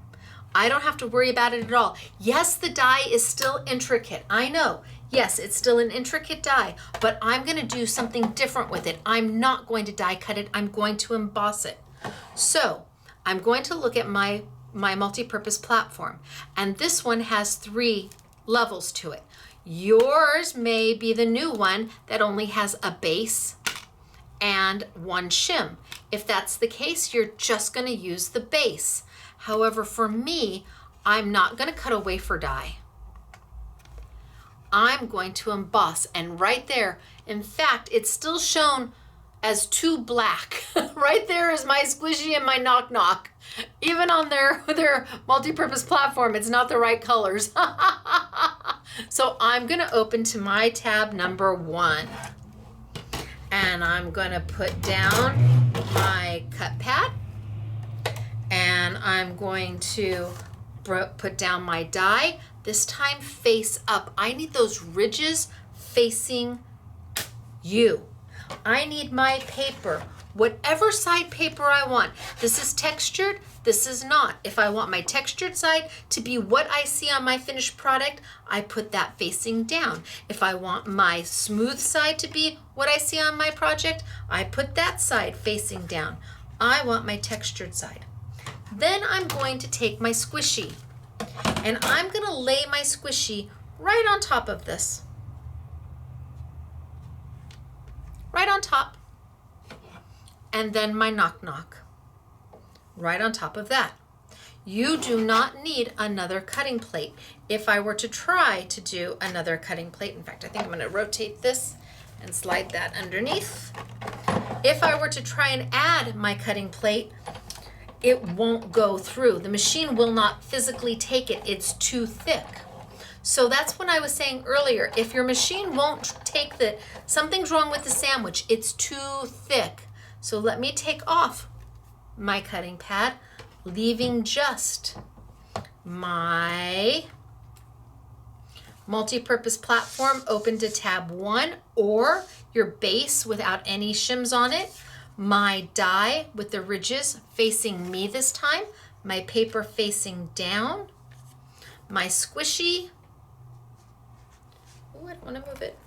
A: I don't have to worry about it at all. Yes, the die is still intricate. I know. Yes, it's still an intricate die, but I'm gonna do something different with it. I'm not going to die cut it. I'm going to emboss it. So I'm going to look at my multi-purpose platform, and this one has 3 levels to it. Yours may be the new one that only has a base and 1 shim. If that's the case, you're just gonna use the base. However, for me, I'm not gonna cut a wafer die. I'm going to emboss, and right there, in fact, it's still shown as 2 black. Right there is my Squishy and my Knock Knock. Even on their multi-purpose platform, it's not the right colors. So I'm gonna open to my tab number 1. And I'm gonna put down my cut pad, and I'm going to put down my die, this time face up. I need those ridges facing you. I need my paper, whatever side paper I want. This is textured, this is not. If I want my textured side to be what I see on my finished product, I put that facing down. If I want my smooth side to be what I see on my project, I put that side facing down. I want my textured side. Then I'm going to take my Squishy, and I'm gonna lay my Squishy right on top of this. Right on top. And then my Knock Knock right on top of that. You do not need another cutting plate. If I were to try to do another cutting plate, in fact, I think I'm gonna rotate this and slide that underneath. If I were to try and add my cutting plate, it won't go through. The machine will not physically take it. It's too thick. So that's what I was saying earlier. If your machine won't take something's wrong with the sandwich. It's too thick. So let me take off my cutting pad, leaving just my multi-purpose platform open to tab 1, or your base without any shims on it, my die with the ridges facing me this time, my paper facing down, my Squishy, oh, I don't want to move it,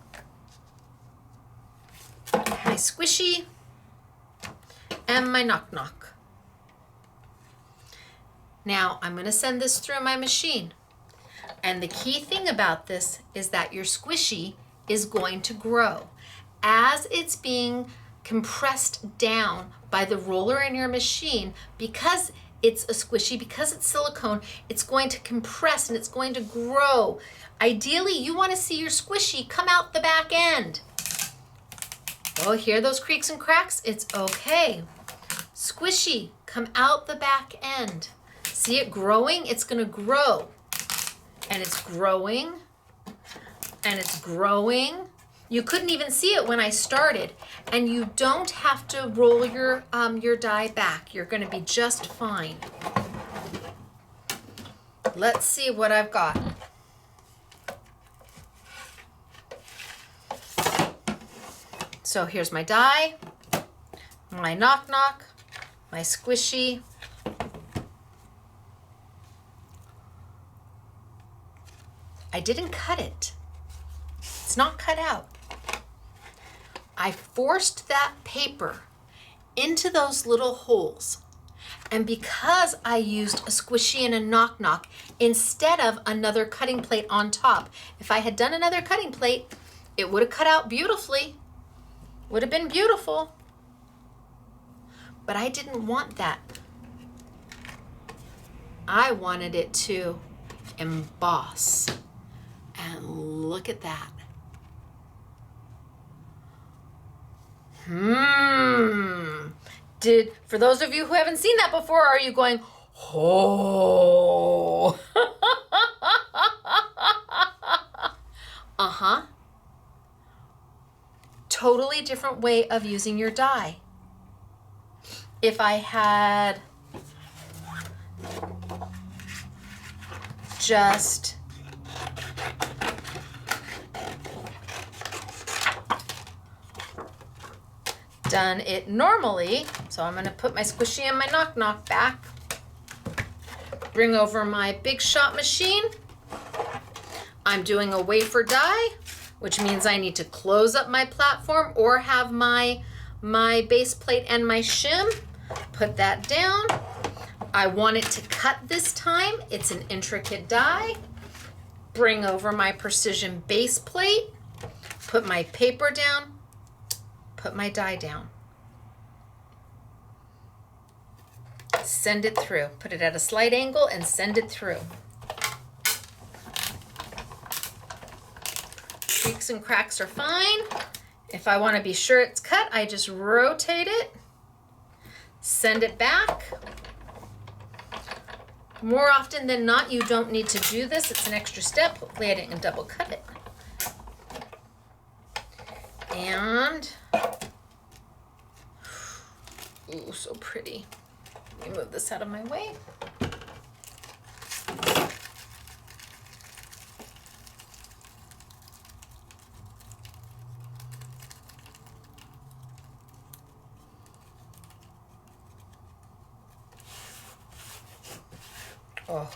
A: my Squishy, and my Knock Knock. Now I'm going to send this through my machine. And the key thing about this is that your Squishy is going to grow. As it's being compressed down by the roller in your machine, because it's a Squishy, because it's silicone, it's going to compress and it's going to grow. Ideally, you want to see your Squishy come out the back end. Oh, hear those creaks and cracks? It's okay. Squishy, come out the back end. See it growing? It's gonna grow. And it's growing, and it's growing. You couldn't even see it when I started. And you don't have to roll your die back. You're gonna be just fine. Let's see what I've got. So here's my die, my Knock Knock, my Squishy, I didn't cut it. It's not cut out. I forced that paper into those little holes. And because I used a Squishy and a Knock Knock instead of another cutting plate on top, if I had done another cutting plate, it would have cut out beautifully. Would have been beautiful. But I didn't want that. I wanted it to emboss. And look at that. For those of you who haven't seen that before, are you going, oh? Totally different way of using your die. If I had just done it normally, so I'm going to put my squishy and my knock knock back, bring over my Big Shot machine. I'm doing a wafer die, which means I need to close up my platform or have my base plate and my shim. Put that down. I want it to cut this time. It's an intricate die. Bring over my precision base plate, put my paper down, put my die down. Send it through. Put it at a slight angle and send it through. Creaks and cracks are fine. If I want to be sure it's cut, I just rotate it, send it back. More often than not, you don't need to do this. It's an extra step. Hopefully I didn't double cut it. And, ooh, so pretty. Let me move this out of my way. Oh,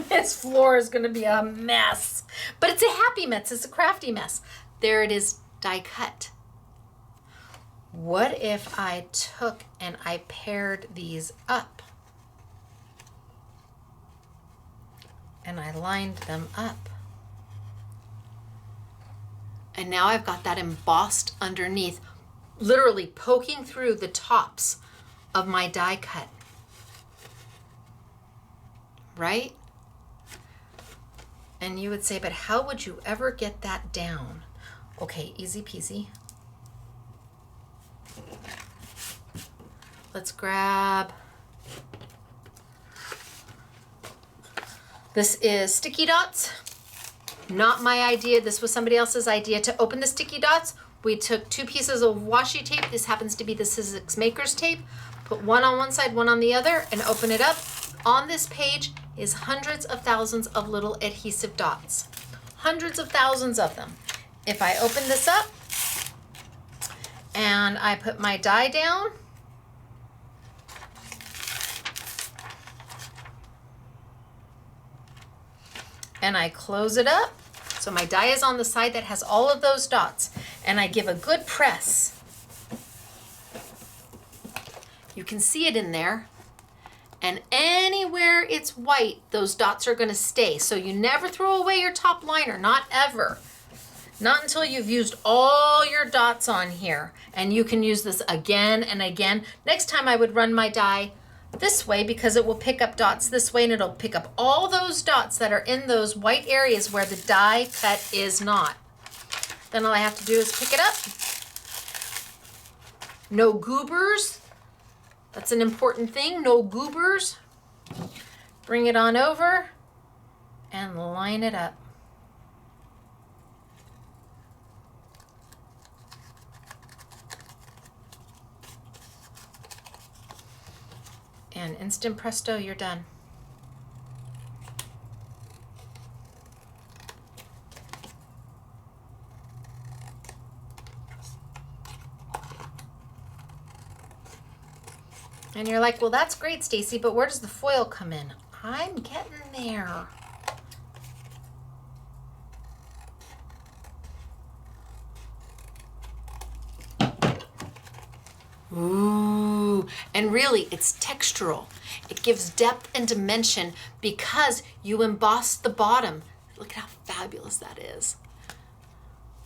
A: this floor is going to be a mess, but it's a happy mess. It's a crafty mess. There it is, die cut. What if I took and I paired these up and I lined them up? And now I've got that embossed underneath, literally poking through the tops of my die cut. Right? And you would say, but how would you ever get that down? Okay, easy peasy. Let's grab, this is sticky dots. Not my idea. This was somebody else's idea to open the sticky dots. We took 2 pieces of washi tape. This happens to be the Sizzix Maker's tape. Put one on one side, one on the other, and open it up. On this page is hundreds of thousands of little adhesive dots. Hundreds of thousands of them. If I open this up and I put my die down, and I close it up, so my die is on the side that has all of those dots, and I give a good press. You can see it in there. And anywhere it's white, those dots are going to stay. So you never throw away your top liner, not ever. Not until you've used all your dots on here. And you can use this again and again. Next time I would run my die this way because it will pick up dots this way and it'll pick up all those dots that are in those white areas where the die cut is not. Then all I have to do is pick it up. No goobers. That's an important thing, no goobers. Bring it on over and line it up. And instant presto, you're done. And you're like, well, that's great, Stacy, but where does the foil come in? I'm getting there. Ooh, and really it's textural. It gives depth and dimension because you emboss the bottom. Look at how fabulous that is.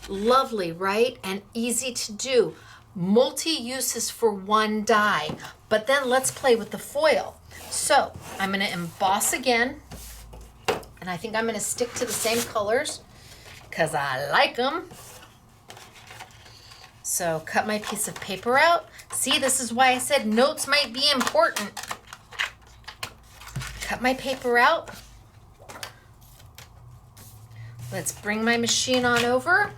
A: Lovely, right? And easy to do. Multi-uses for one die, but then let's play with the foil. So I'm going to emboss again, and I think I'm going to stick to the same colors because I like them. So cut my piece of paper out. See, this is why I said notes might be important. Cut my paper out. Let's bring my machine on over.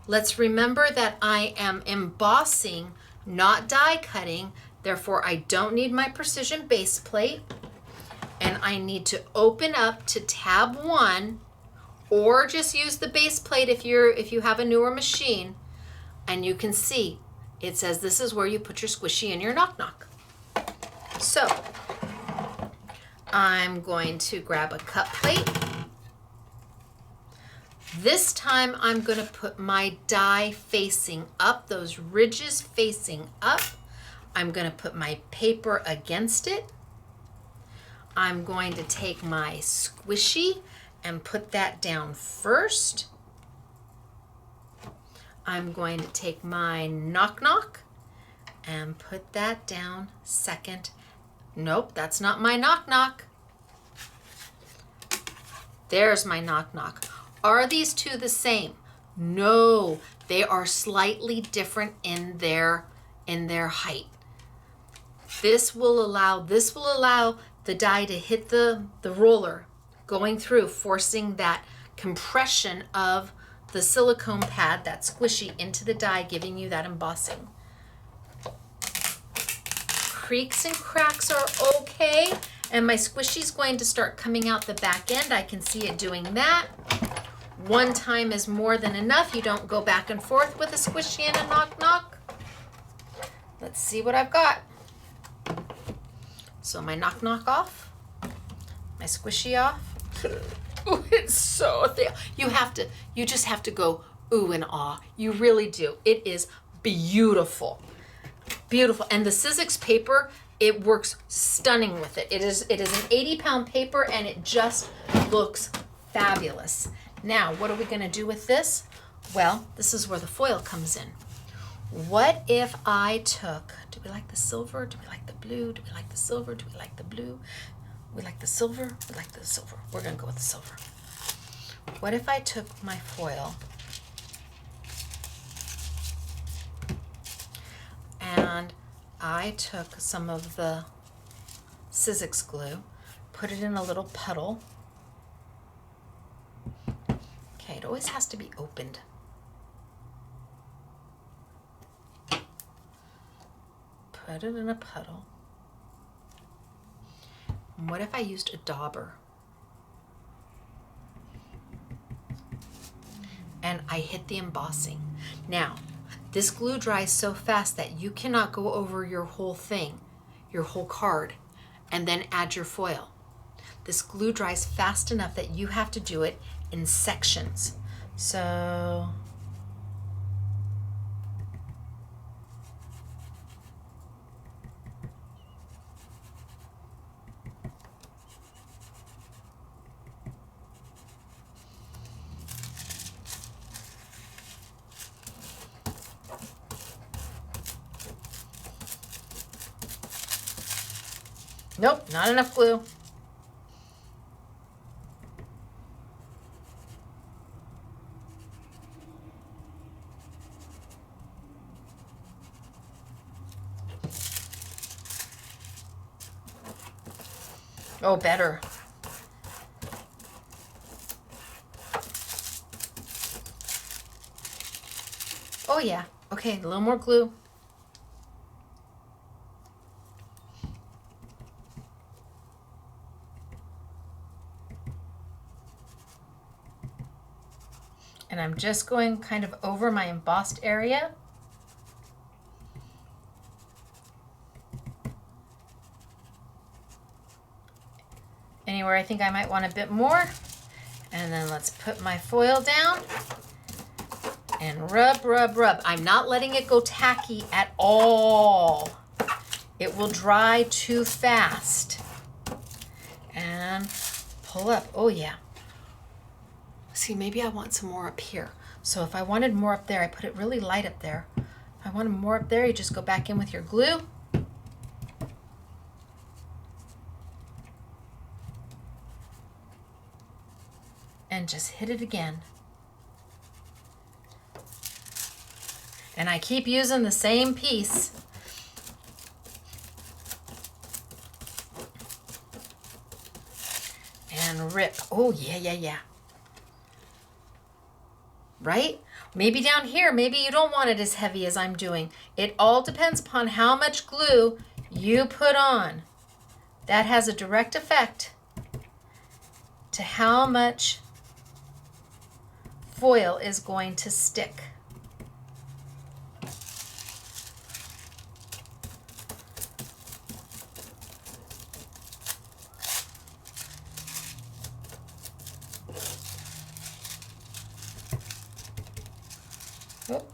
A: Let's remember that I am embossing, not die cutting. Therefore, I don't need my precision base plate. And I need to open up to tab 1, or just use the base plate if you have a newer machine. And you can see it says this is where you put your squishy and your knock knock. So I'm going to grab a cut plate. This time I'm going to put my die facing up, those ridges facing up. I'm going to put my paper against it. I'm going to take my squishy and put that down first. I'm going to take my knock knock and put that down second. Nope, that's not my knock knock. There's my knock knock. Are these two the same? No, they are slightly different in their height. This will allow the die to hit the roller going through, forcing that compression of the silicone pad, that squishy, into the die, giving you that embossing. Creaks and cracks are okay, and my squishy's going to start coming out the back end. I can see it doing that. One time is more than enough. You don't go back and forth with a squishy and a knock knock. Let's see what I've got. So my knock knock off, my squishy off. Ooh, it's so thick. You just have to go ooh and ah. You really do. It is beautiful. Beautiful. And the Sizzix paper, it works stunning with it. It is an 80-pound paper, and it just looks fabulous. Now, what are we going to do with this? Well, this is where the foil comes in. What if I took, do we like the silver? Do we like the blue? Do we like the silver? Do we like the blue? We like the silver? We like the silver. We're going to go with the silver. What if I took my foil and I took some of the Sizzix glue, put it in a little puddle. Okay, it always has to be opened. Put it in a puddle. And what if I used a dauber? And I hit the embossing. Now, this glue dries so fast that you cannot go over your whole thing, your whole card, and then add your foil. This glue dries fast enough that you have to do it in sections. So nope, not enough glue. Oh, better. Oh yeah, okay, a little more glue. And I'm just going kind of over my embossed area. Anywhere I think I might want a bit more. And then let's put my foil down and rub, rub, rub. I'm not letting it go tacky at all. It will dry too fast. And pull up. Oh yeah. See, maybe I want some more up here. So if I wanted more up there, I put it really light up there. If I wanted more up there, you just go back in with your glue. And just hit it again. And I keep using the same piece. And rip. Oh, yeah, yeah, yeah. right? Maybe down here, maybe you don't want it as heavy as I'm doing. It all depends upon how much glue you put on. That has a direct effect to how much foil is going to stick. Whoop.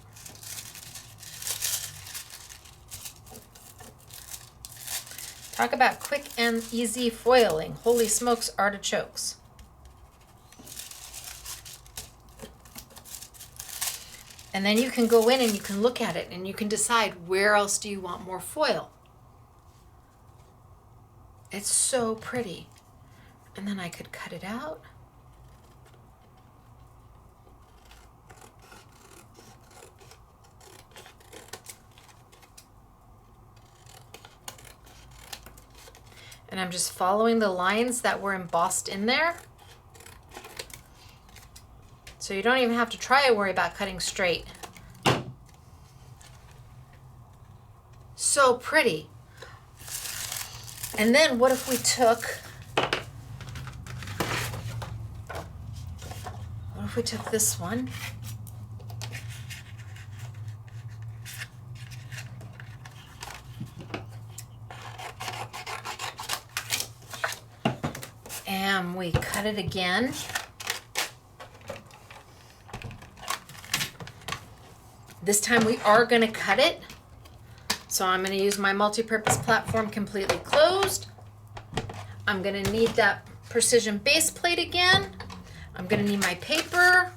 A: Talk about quick and easy foiling. Holy smokes, artichokes. And then you can go in and you can look at it and you can decide where else do you want more foil. It's so pretty. And then I could cut it out. And I'm just following the lines that were embossed in there. So you don't even have to try to worry about cutting straight. So pretty. And then what if we took, this one? And we cut it again. This time we are going to cut it. So I'm going to use my multi-purpose platform completely closed. I'm going to need that precision base plate again. I'm going to need my paper.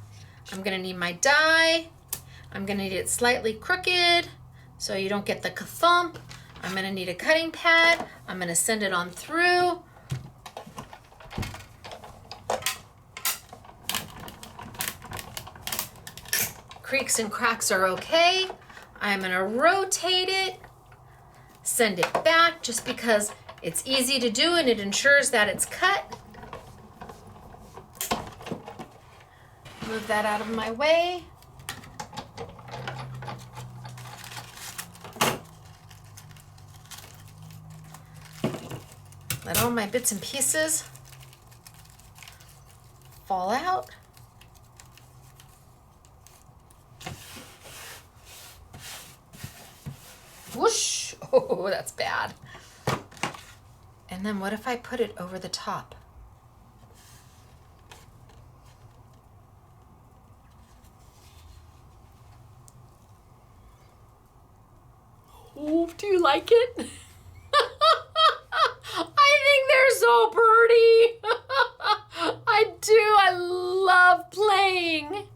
A: I'm going to need my die. I'm going to need it slightly crooked so you don't get the ka-thump. I'm going to need a cutting pad. I'm going to send it on through. Creaks and cracks are okay. I'm going to rotate it, send it back just because it's easy to do and it ensures that it's cut. Move that out of my way. Let all my bits and pieces fall out. Whoosh! Oh, that's bad. And then what if I put it over the top? Oh, do you like it? I think they're so pretty. I do. I love playing.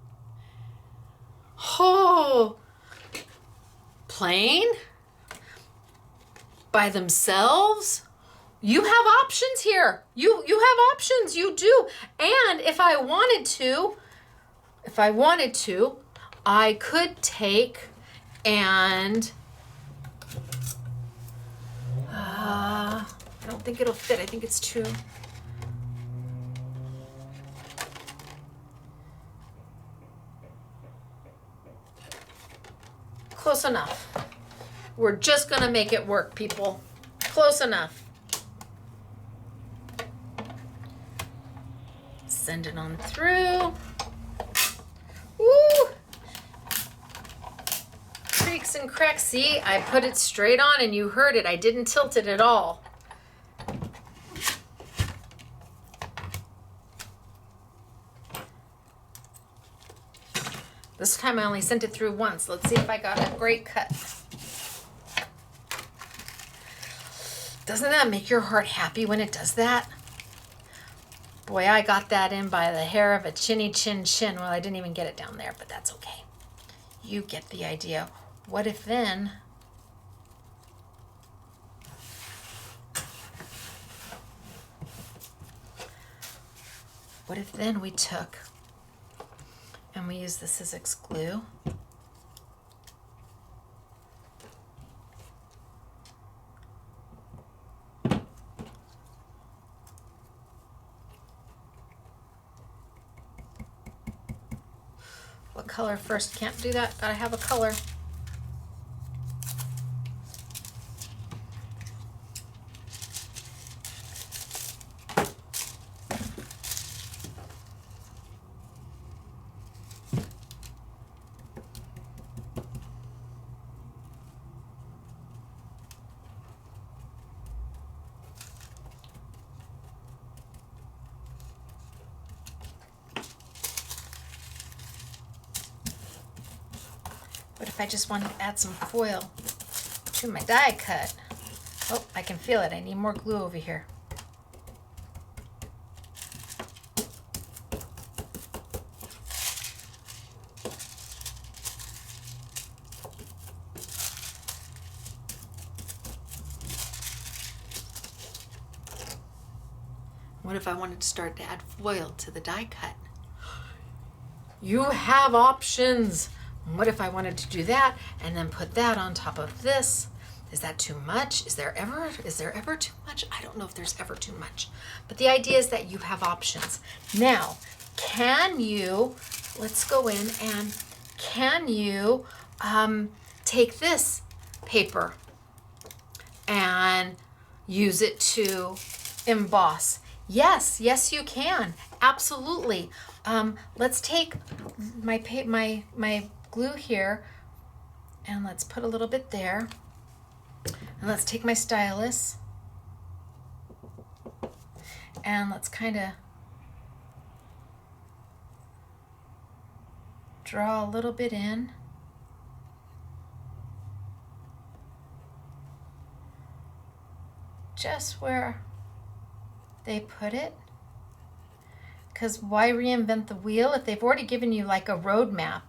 A: Oh, plain? By themselves? You have options here. You have options. You do. And if I wanted to, I could take and I don't think it'll fit. I think it's too. Close enough. We're just gonna make it work, people. Close enough. Send it on through. Woo! Creaks and cracks. See, I put it straight on and you heard it. I didn't tilt it at all. This time I only sent it through once. Let's see if I got a great cut. Doesn't that make your heart happy when it does that? Boy, I got that in by the hair of a chinny chin chin. Well, I didn't even get it down there, but that's okay. You get the idea. What if then we took and we use this as glue? Look color first. Can't do that. Gotta have a color. But if I just want to add some foil to my die cut, oh, I can feel it. I need more glue over here. What if I wanted to start to add foil to the die cut? You have options. What if I wanted to do that and then put that on top of this? Is that too much? Is there ever too much? I don't know if there's ever too much. But the idea is that you have options. Now, can you, let's go in and can you take this paper and use it to emboss? Yes, yes you can. Absolutely. Let's take my glue here and let's put a little bit there. And let's take my stylus and let's kind of draw a little bit in. Just where they put it. Because why reinvent the wheel if they've already given you like a roadmap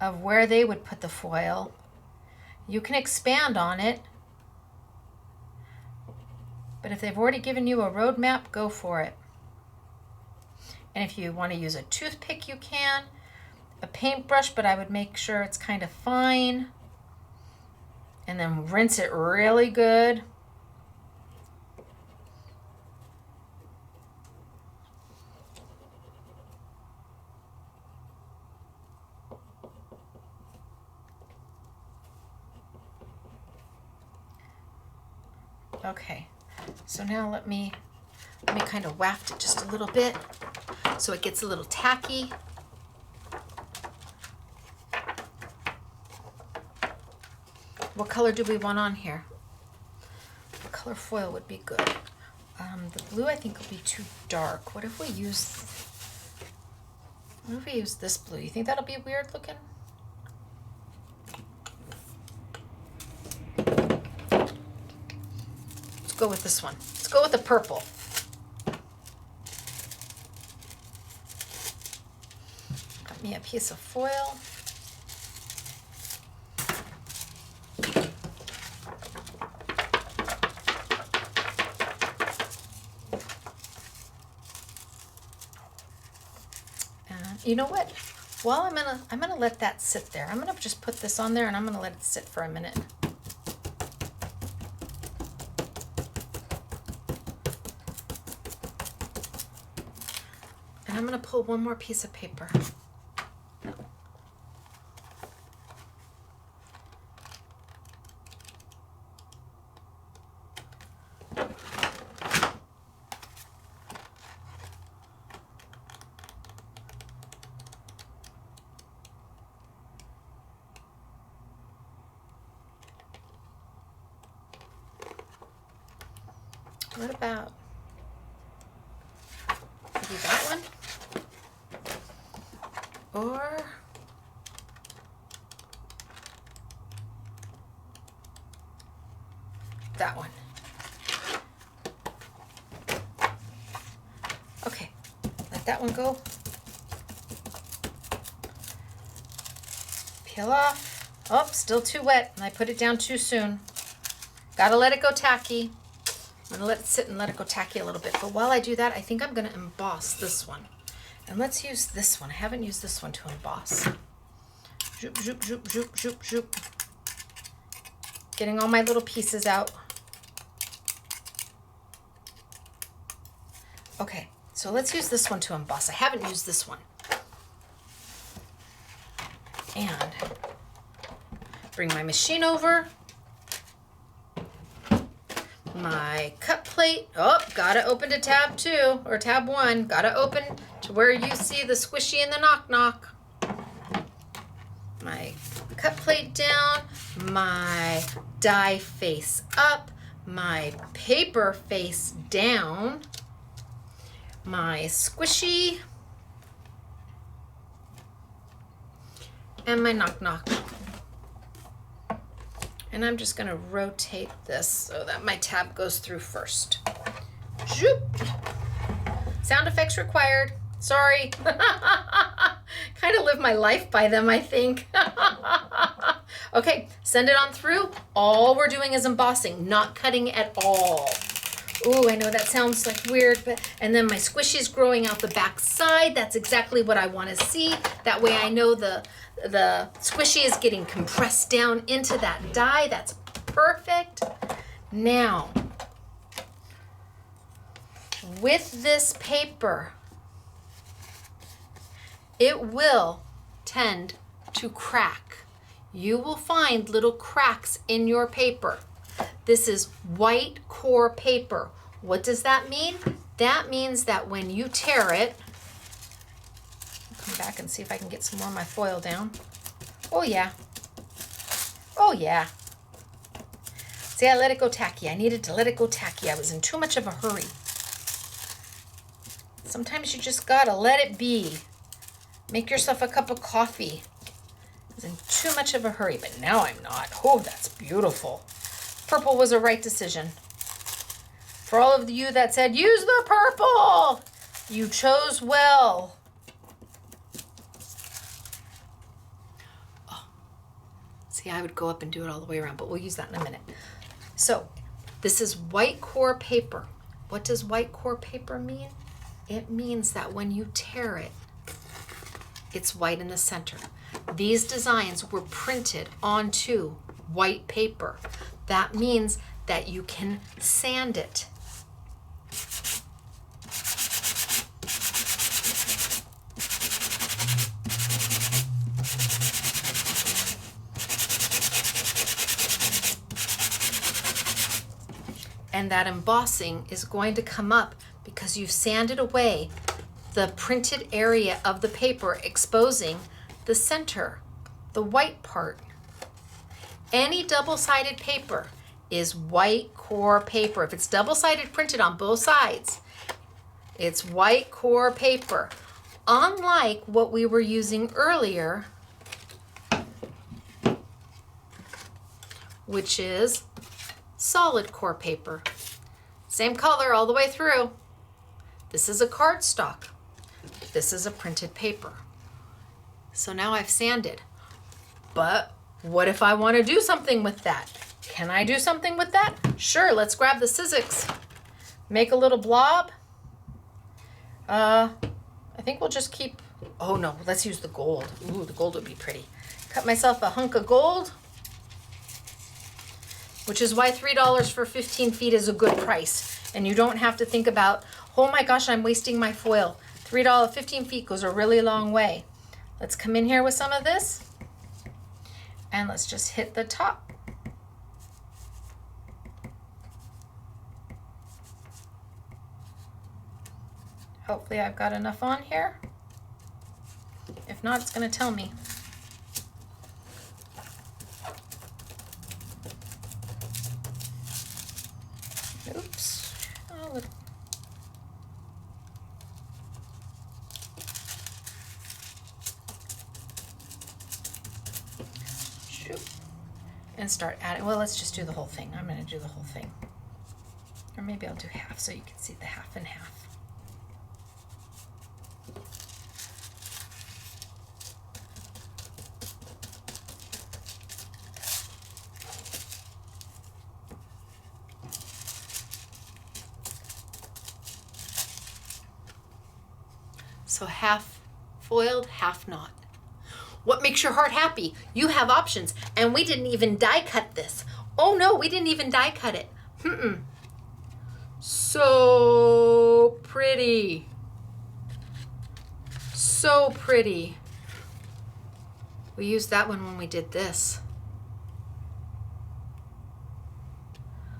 A: of where they would put the foil? You can expand on it, but if they've already given you a roadmap, go for it. And if you want to use a toothpick, you can. A paintbrush, but I would make sure it's kind of fine. And then rinse it really good. Okay, so now let me kind of waft it just a little bit so it gets a little tacky. What color do we want on here? What color foil would be good? The blue I think will be too dark. What if we use this blue? You think that'll be weird looking? Go with this one. Let's go with the purple. Got me a piece of foil. And you know what? Well, I'm gonna let that sit there. I'm gonna just put this on there and I'm gonna let it sit for a minute. And I'm going to pull one more piece of paper. What about maybe that one? Or that one. Okay, let that one go. Peel off. Oh, still too wet, and I put it down too soon. Gotta let it go tacky. I'm gonna let it sit and let it go tacky a little bit. But while I do that, I think I'm gonna emboss this one. And let's use this one. I haven't used this one to emboss. Zoop, zoop, zoop, zoop, zoop, zoop. Getting all my little pieces out. Okay, so let's use this one to emboss. I haven't used this one. And bring my machine over. My cut plate. Oh, gotta open to tab 2 or tab 1. Gotta open to where you see the squishy and the knock. My cut plate down. My die face up. My paper face down. My squishy. And my knock. And I'm just gonna rotate this so that my tab goes through first. Zoop. Sound effects required. Sorry. Kind of live my life by them, I think. Okay, send it on through. All we're doing is embossing, not cutting at all. Ooh, I know that sounds like weird, but and then my squishy's growing out the back side. That's exactly what I want to see. That way I know the squishy is getting compressed down into that die. That's perfect. Now, with this paper, it will tend to crack. You will find little cracks in your paper. This is white core paper. What does that mean? That means that when you tear it, come back and see if I can get some more of my foil down. Oh yeah. Oh yeah. See, I let it go tacky. I needed to let it go tacky. I was in too much of a hurry. Sometimes you just gotta let it be. Make yourself a cup of coffee. I was in too much of a hurry, but now I'm not. Oh, that's beautiful. Purple was a right decision. For all of you that said, use the purple, you chose well. Oh. See, I would go up and do it all the way around, but we'll use that in a minute. So, this is white core paper. What does white core paper mean? It means that when you tear it, it's white in the center. These designs were printed onto white paper. That means that you can sand it. And that embossing is going to come up because you've sanded away the printed area of the paper, exposing the center, the white part. Any double-sided paper is white core paper. If it's double-sided printed on both sides, it's white core paper. Unlike what we were using earlier, which is solid core paper. Same color all the way through. This is a cardstock. This is a printed paper. So now I've sanded. But what if I want to do something with that? Can I do something with that? Sure, let's grab the scissors. Make a little blob. I think we'll just keep, oh no, let's use the gold. Ooh, the gold would be pretty. Cut myself a hunk of gold, which is why $3 for 15 feet is a good price. And you don't have to think about, oh my gosh, I'm wasting my foil. $3, 15 feet goes a really long way. Let's come in here with some of this. And let's just hit the top. Hopefully I've got enough on here. If not, it's going to tell me. Oops. Oh, look. And start adding, well, let's just do the whole thing. I'm going to do the whole thing. Or maybe I'll do half so you can see the half and half. So half foiled, half not. What makes your heart happy? You have options. And we didn't even die cut this. Oh no, we didn't even die cut it. So pretty. So pretty. We used that one when we did this.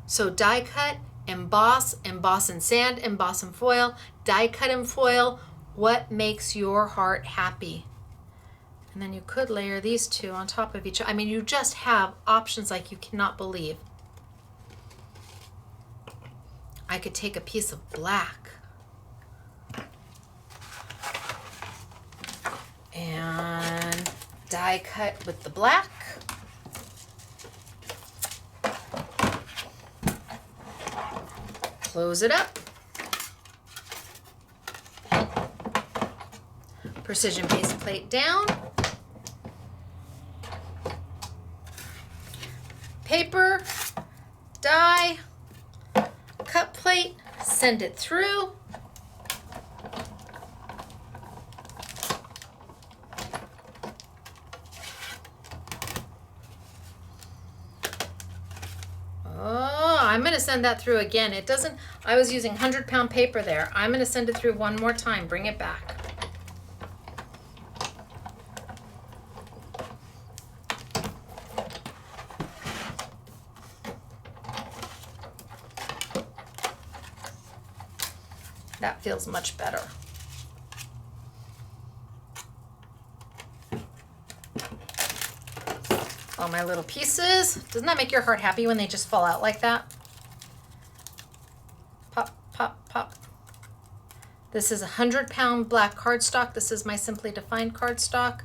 A: So die cut, emboss, emboss in sand, emboss in foil, die cut in foil. What makes your heart happy? And then you could layer these two on top of each other. I mean, you just have options like you cannot believe. I could take a piece of black and die cut with the black. Close it up. Precision base plate down. Paper, die, cut plate, send it through. Oh, I'm going to send that through again. It doesn't, I was using 100-pound paper there. I'm going to send it through one more time. Bring it back. That feels much better. All my little pieces. Doesn't that make your heart happy when they just fall out like that? Pop, pop, pop. This is 100-pound black cardstock. This is my Simply Defined cardstock.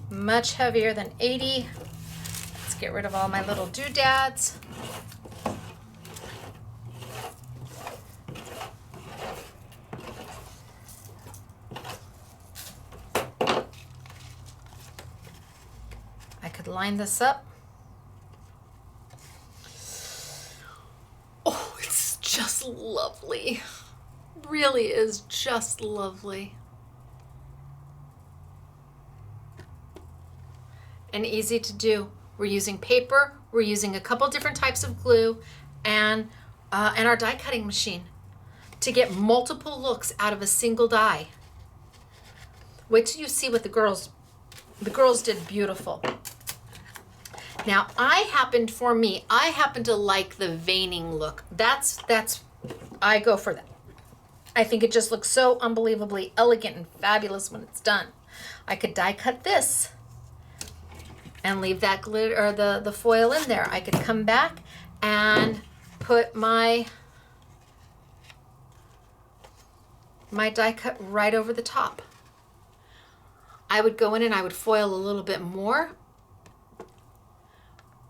A: Much heavier than 80. Let's get rid of all my little doodads. I could line this up. Oh, it's just lovely. Really is just lovely. And easy to do. We're using paper, we're using a couple different types of glue, and our die cutting machine to get multiple looks out of a single die. Wait till you see what the girls did beautiful. Now I happen to like the veining look. I go for that. I think it just looks so unbelievably elegant and fabulous when it's done. I could die cut this and leave that glitter or the foil in there. I could come back and put my die cut right over the top. I would go in and I would foil a little bit more,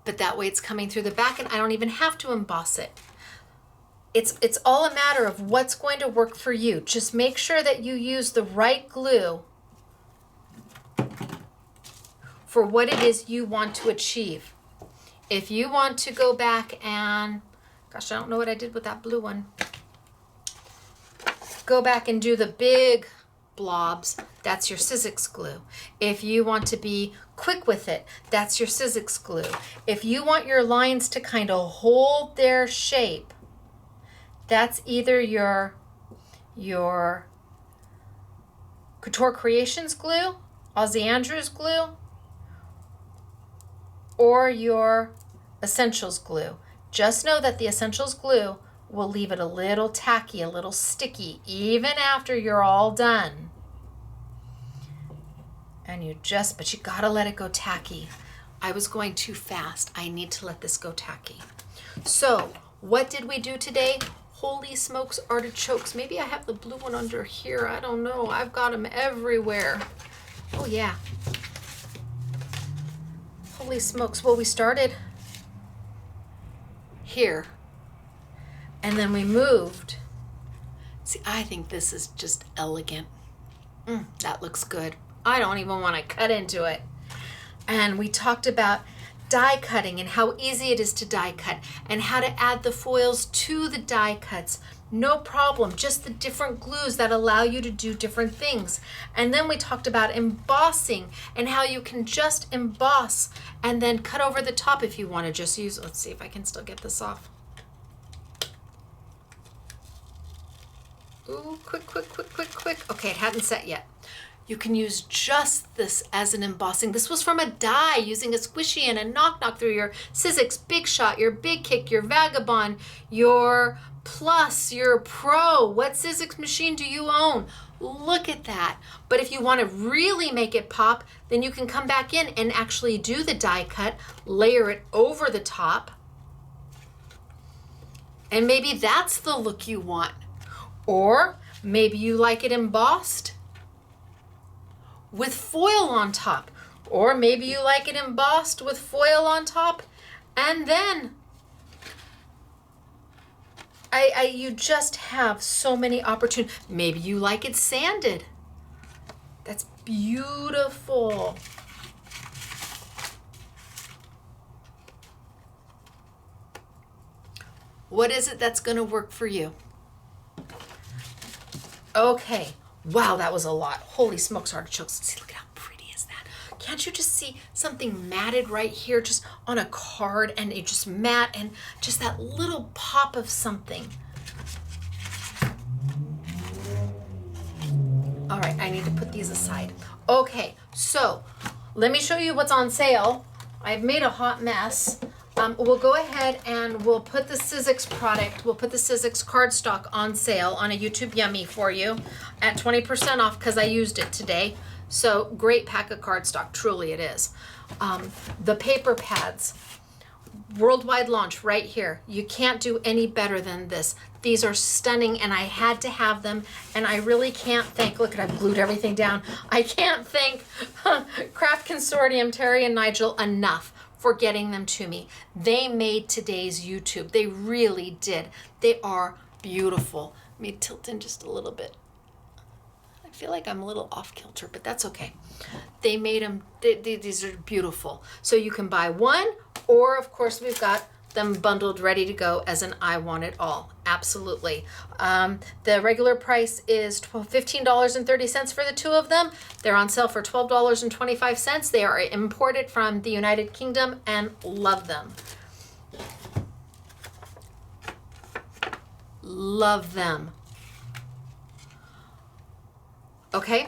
A: but that way it's coming through the back and I don't even have to emboss it. It's all a matter of what's going to work for you. Just make sure that you use the right glue for what it is you want to achieve. If you want to go back and, gosh, I don't know what I did with that blue one. Go back and do the big blobs, that's your Sizzix glue. If you want to be quick with it, that's your Sizzix glue. If you want your lines to kind of hold their shape, that's either your Couture Creations glue, Aussie Andrews glue, or your Essentials glue. Just know that the Essentials glue will leave it a little tacky, a little sticky, even after you're all done. And but you gotta let it go tacky. I was going too fast. I need to let this go tacky. So, what did we do today? Holy smokes, artichokes. Maybe I have the blue one under here. I don't know. I've got them everywhere. Oh yeah. Holy smokes. Well, we started here. And then we moved. See, I think this is just elegant. That looks good. I don't even want to cut into it. And we talked about die cutting and how easy it is to die cut and how to add the foils to the die cuts. No problem, just the different glues that allow you to do different things. And then we talked about embossing and how you can just emboss and then cut over the top if you want to just use, let's see if I can still get this off. Ooh, quick, quick, quick, quick, quick. Okay, it hadn't set yet. You can use just this as an embossing. This was from a die using a squishy and a knock through your Sizzix Big Shot, your Big Kick, your Vagabond, your Plus, your Pro. What Sizzix machine do you own? Look at that. But if you want to really make it pop, then you can come back in and actually do the die cut, layer it over the top, and maybe that's the look you want. Or maybe you like it embossed with foil on top. Or maybe you like it embossed with foil on top, and then you just have so many opportunities. Maybe you like it sanded. That's beautiful. What is it that's going to work for you? Okay. Wow, that was a lot. Holy smokes, artichokes. See, look at how pretty is that. Can't you just see something matted right here just on a card, and it just matte and just that little pop of something. All right, I need to put these aside. Okay, so let me show you what's on sale. I've made a hot mess. We'll go ahead and we'll put the Sizzix product, we'll put the Sizzix cardstock on sale on a YouTube Yummy for you at 20% off because I used it today. So great pack of cardstock, truly it is. The paper pads, worldwide launch right here. You can't do any better than this. These are stunning and I had to have them, and I really can't thank, look at, I've glued everything down. I can't thank Craft Consortium, Terry and Nigel enough for getting them to me. They made today's YouTube. They really did. They are beautiful. Let me tilt in just a little bit. I feel like I'm a little off kilter, but that's okay. They made them, these are beautiful. So you can buy one, or of course we've got them bundled ready to go as an I want it all. Absolutely. The regular price is $15.30 for the two of them. They're on sale for $12.25. They are imported from the United Kingdom and love them. Love them. Okay,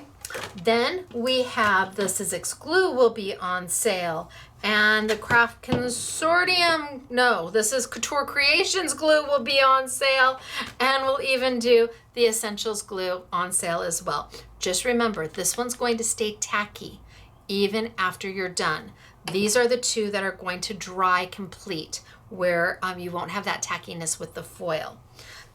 A: then we have the Sizzix glue will be on sale, and the Craft Consortium, no, this is Couture Creations glue will be on sale, and we'll even do the Essentials glue on sale as well. Just remember, this one's going to stay tacky even after you're done. These are the two that are going to dry complete, where you won't have that tackiness with the foil.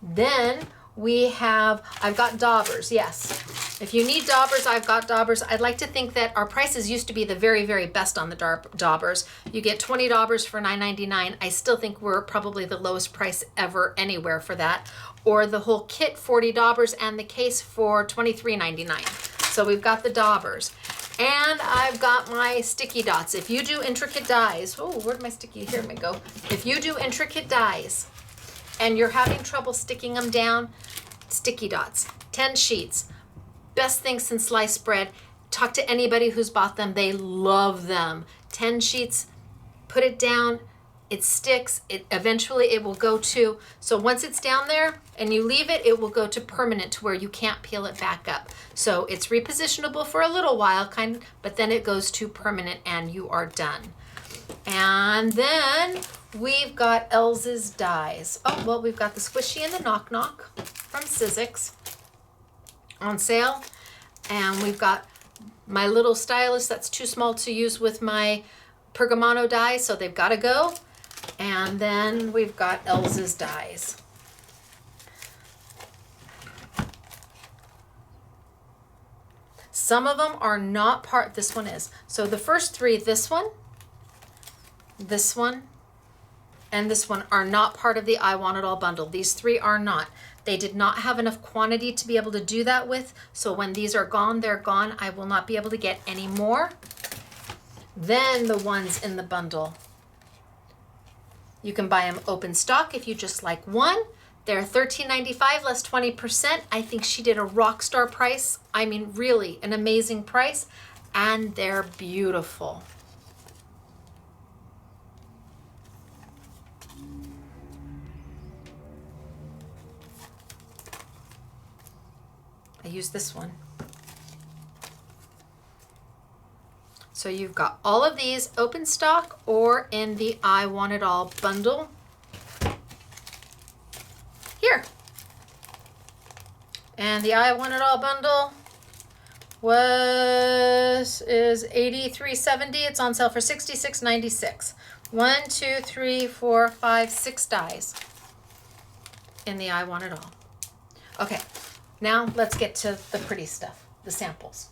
A: Then we have, I've got daubers, yes. If you need daubers, I've got daubers. I'd like to think that our prices used to be the very, very best on the daubers. You get 20 daubers for $9.99. I still think we're probably the lowest price ever anywhere for that. Or the whole kit, 40 daubers, and the case for $23.99. So we've got the daubers. And I've got my sticky dots. If you do intricate dies, oh, where'd my sticky, here we go. If you do intricate dies and you're having trouble sticking them down, sticky dots, 10 sheets. Best thing since sliced bread. Talk to anybody who's bought them. They love them. 10 sheets, put it down, it sticks. Eventually it will go to, so once it's down there and you leave it, it will go to permanent to where you can't peel it back up. So it's repositionable for a little while, but then it goes to permanent and you are done. And then we've got Elsa's dies. Oh, well, we've got the squishy and the knock from Sizzix on sale, and we've got my little stylus that's too small to use with my Pergamano dies, so they've got to go. And then we've got Elsa's dies. Some of them are not part, this one is. So the first three, this one, and this one are not part of the I Want It All bundle. These three are not. They did not have enough quantity to be able to do that with. So when these are gone, they're gone. I will not be able to get any more. Then the ones in the bundle. You can buy them open stock if you just like one. They're $13.95 less 20%. I think she did a rock star price. I mean, really an amazing price. And they're beautiful. I use this one. So you've got all of these open stock or in the I Want It All bundle. Here. And the I Want It All bundle is $83.70. It's on sale for $66.96. 1, 2, 3, 4, 5, 6 dies in the I Want It All. Okay, now let's get to the pretty stuff, the samples.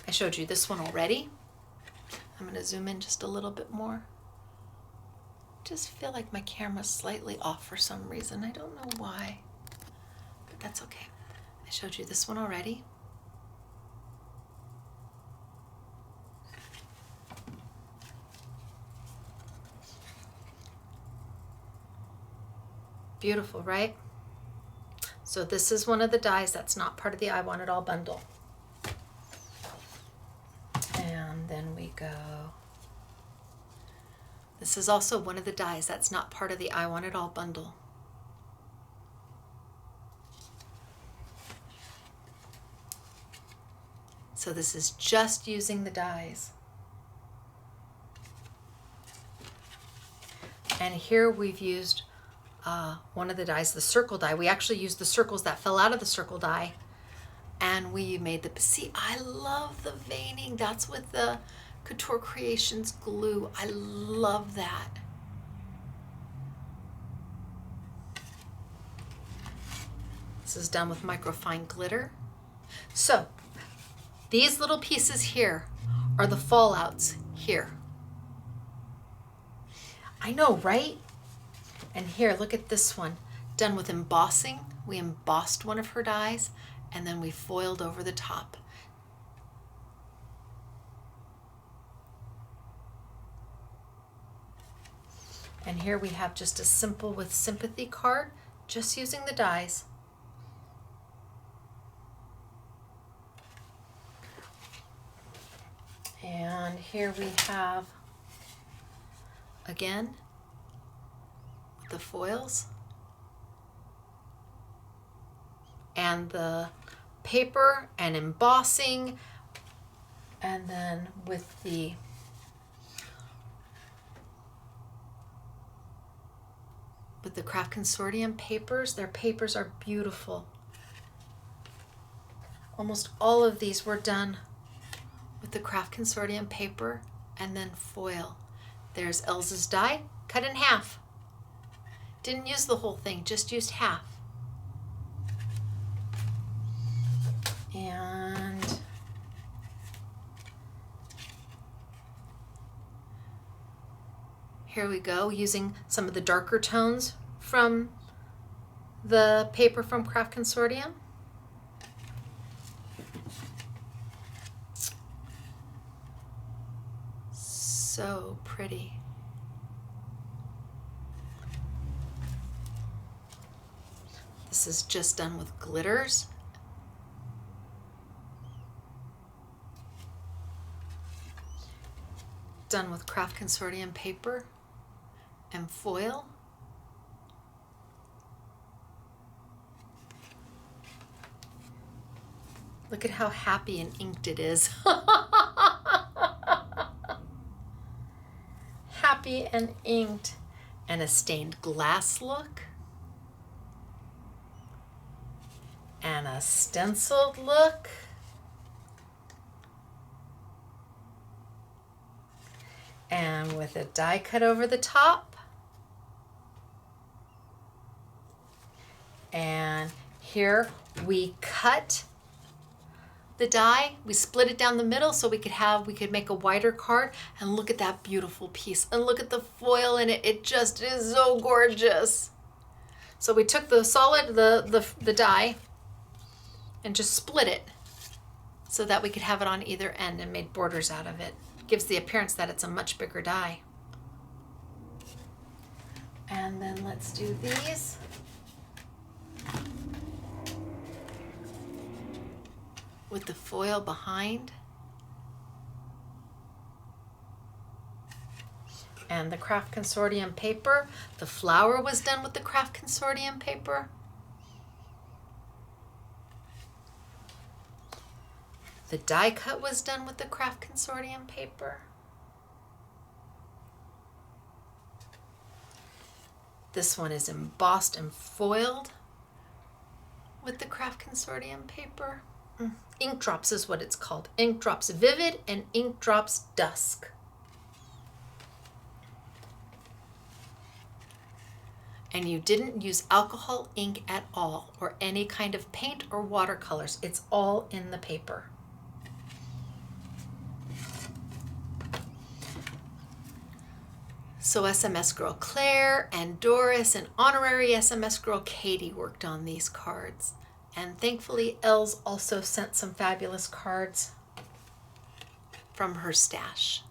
A: I showed you this one already. I'm going to zoom in just a little bit more. Just feel like my camera's slightly off for some reason. I don't know why, but that's okay. I showed you this one already. Beautiful, right? So this is one of the dies that's not part of the I Want It All bundle. And then we go. This is also one of the dies that's not part of the I Want It All bundle. So this is just using the dies. And here we've used one of the dies, the circle die. We actually used the circles that fell out of the circle die, and we made the, see, I love the veining. That's with the Couture Creations glue. I love that. This is done with microfine glitter. So these little pieces here are the fallouts here. I know, right? And here, look at this one, done with embossing. We embossed one of her dies, and then we foiled over the top. And here we have just a simple with sympathy card, just using the dies. And here we have, again, the foils and the paper and embossing, and then with the Craft Consortium papers. Their papers are beautiful. Almost all of these were done with the Craft Consortium paper and then foil. There's Elsa's die, cut in half. Didn't use the whole thing, just used half. And here we go, using some of the darker tones from the paper from Craft Consortium. So pretty. This is just done with glitters. Done with Craft Consortium paper and foil. Look at how happy and inked it is. Happy and inked. And a stained glass look. And a stenciled look. And with a die cut over the top. And here we cut the die, we split it down the middle so we could make a wider card, and look at that beautiful piece. And look at the foil in it. It just is so gorgeous. So we took the solid, the die, and just split it so that we could have it on either end and made borders out of it. Gives the appearance that it's a much bigger die. And then let's do these. With the foil behind. And the Craft Consortium paper. The flower was done with the Craft Consortium paper. The die cut was done with the Craft Consortium paper. This one is embossed and foiled with the Craft Consortium paper. Ink Drops is what it's called. Ink Drops Vivid and Ink Drops Dusk. And you didn't use alcohol ink at all, or any kind of paint or watercolors. It's all in the paper. So SMS Girl Claire and Doris and honorary SMS Girl Katie worked on these cards. And thankfully, Els also sent some fabulous cards from her stash.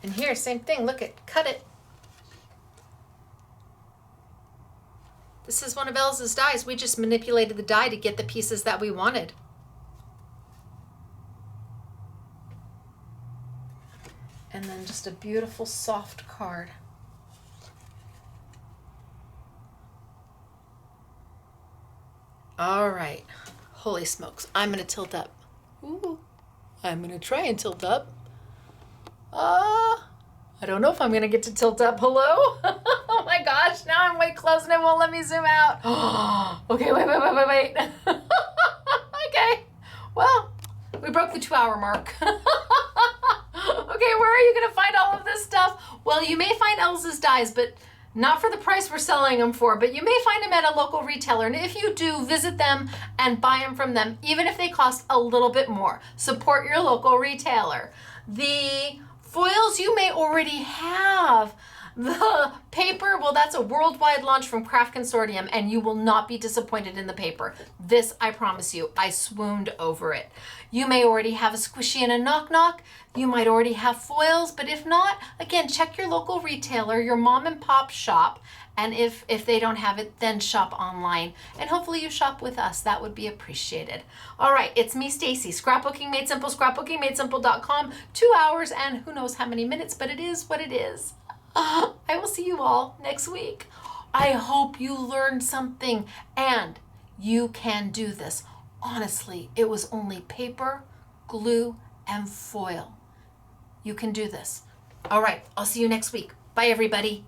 A: And here, same thing, look at, cut it. This is one of Elsa's dies. We just manipulated the die to get the pieces that we wanted. And then just a beautiful soft card. All right, holy smokes, I'm gonna tilt up. Ooh, I'm gonna try and tilt up. I don't know if I'm gonna get to tilt up. Hello? Oh my gosh, now I'm way close and it won't let me zoom out. Okay, wait. Okay, well, we broke the 2-hour mark. Okay, where are you gonna find all of this stuff? Well, you may find Elsa's dies, but not for the price we're selling them for, but you may find them at a local retailer. And if you do, visit them and buy them from them, even if they cost a little bit more. Support your local retailer. The foils you may already have. The paper, well, that's a worldwide launch from Craft Consortium, and you will not be disappointed in the paper. This, I promise you, I swooned over it. You may already have a squishy and a knock-knock. You might already have foils, but if not, again, check your local retailer, your mom and pop shop, and if they don't have it, then shop online. And hopefully you shop with us. That would be appreciated. All right, it's me, Stacy. Scrapbooking Made Simple, scrapbookingmadesimple.com. 2 hours and who knows how many minutes, but it is what it is. I will see you all next week. I hope you learned something, and you can do this. Honestly, it was only paper, glue, and foil. You can do this. All right, I'll see you next week. Bye, everybody.